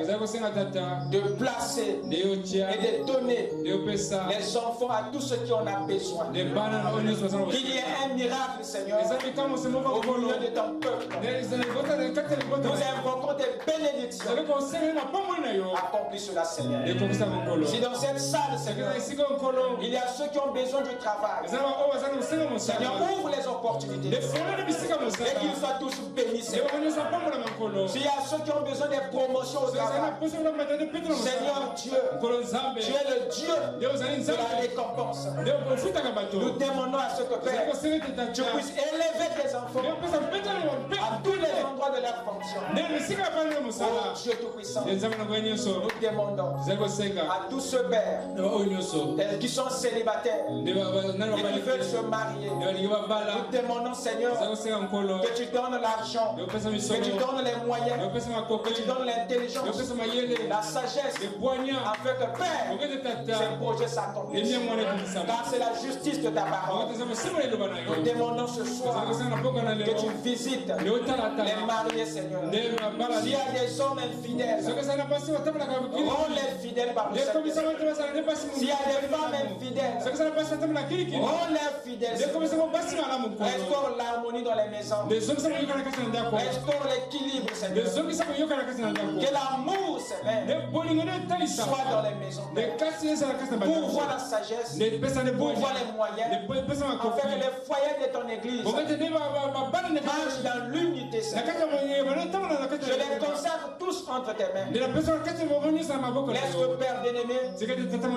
de placer et de donner les enfants à tous ceux qui en ont besoin. Qu'il y ait un miracle, Seigneur, au milieu de ton peuple. Nous invoquons des bénédictions. Accomplis cela, Seigneur. Si dans cette salle, Seigneur, il y a ceux qui ont besoin du travail, Seigneur, ouvre les opportunités et qu'ils soient tous bénis, Seigneur. S'il y a ceux qui ont besoin des promotions au travail, Seigneur Dieu, tu es le Dieu de la récompense. Nous demandons à ce que, Père, tu puisses élever tes enfants à tous les endroits de leur fonction. Oh Dieu Tout-Puissant, nous demandons à tous ceux, Père, qui sont célibataires et qui veulent se marier, nous demandons, Seigneur, que tu donnes l'argent, que tu donnes les moyens, que tu donnes l'intelligence, la sagesse, afin que, Père, ces projets s'accomplissent. Car c'est la justice de ta parole. Nous demandons ce soir que tu visites les mariés, Seigneur. S'il y a des hommes infidèles, rends-les fidèles par le Saint-Esprit. S'il y a des femmes infidèles, rends-les fidèles. Restaure l'harmonie dans les maisons. Restaure l'équilibre, Seigneur. Que l'amour, Seigneur, soit dans les maisons. Pourvois la sagesse, pourvois les moyens, afin que les foyers de ton église marchent dans l'unité, Seigneur. Je les conserve tous entre tes mains. Laisse le Père bien-aimé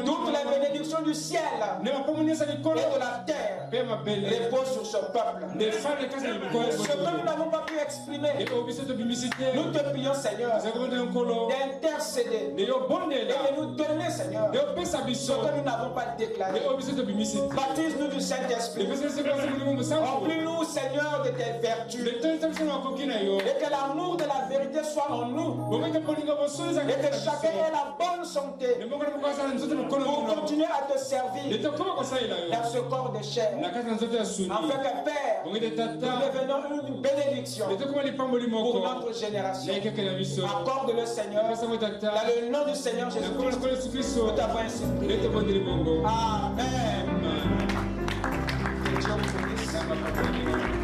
toutes les bénédictions du ciel et de la terre reposent sur ce peuple. Ce que nous n'avons pas pu exprimer, nous te prions, Seigneur, d'intercéder et de nous donner, Seigneur, ce que nous n'avons pas déclaré. Baptise-nous du Saint-Esprit. Remplis-nous, Seigneur, de tes vertus. Et que l'amour de la vérité soit en nous. Et que chacun ait la bonne santé pour continuer à te servir dans ce corps de chair. Afin que Père, nous devenons une bénédiction pour notre génération. Accorde le Seigneur. Dans le nom du Seigneur Jésus-Christ, nous t'avons ainsi prié. Amen. Que Dieu vous bénisse.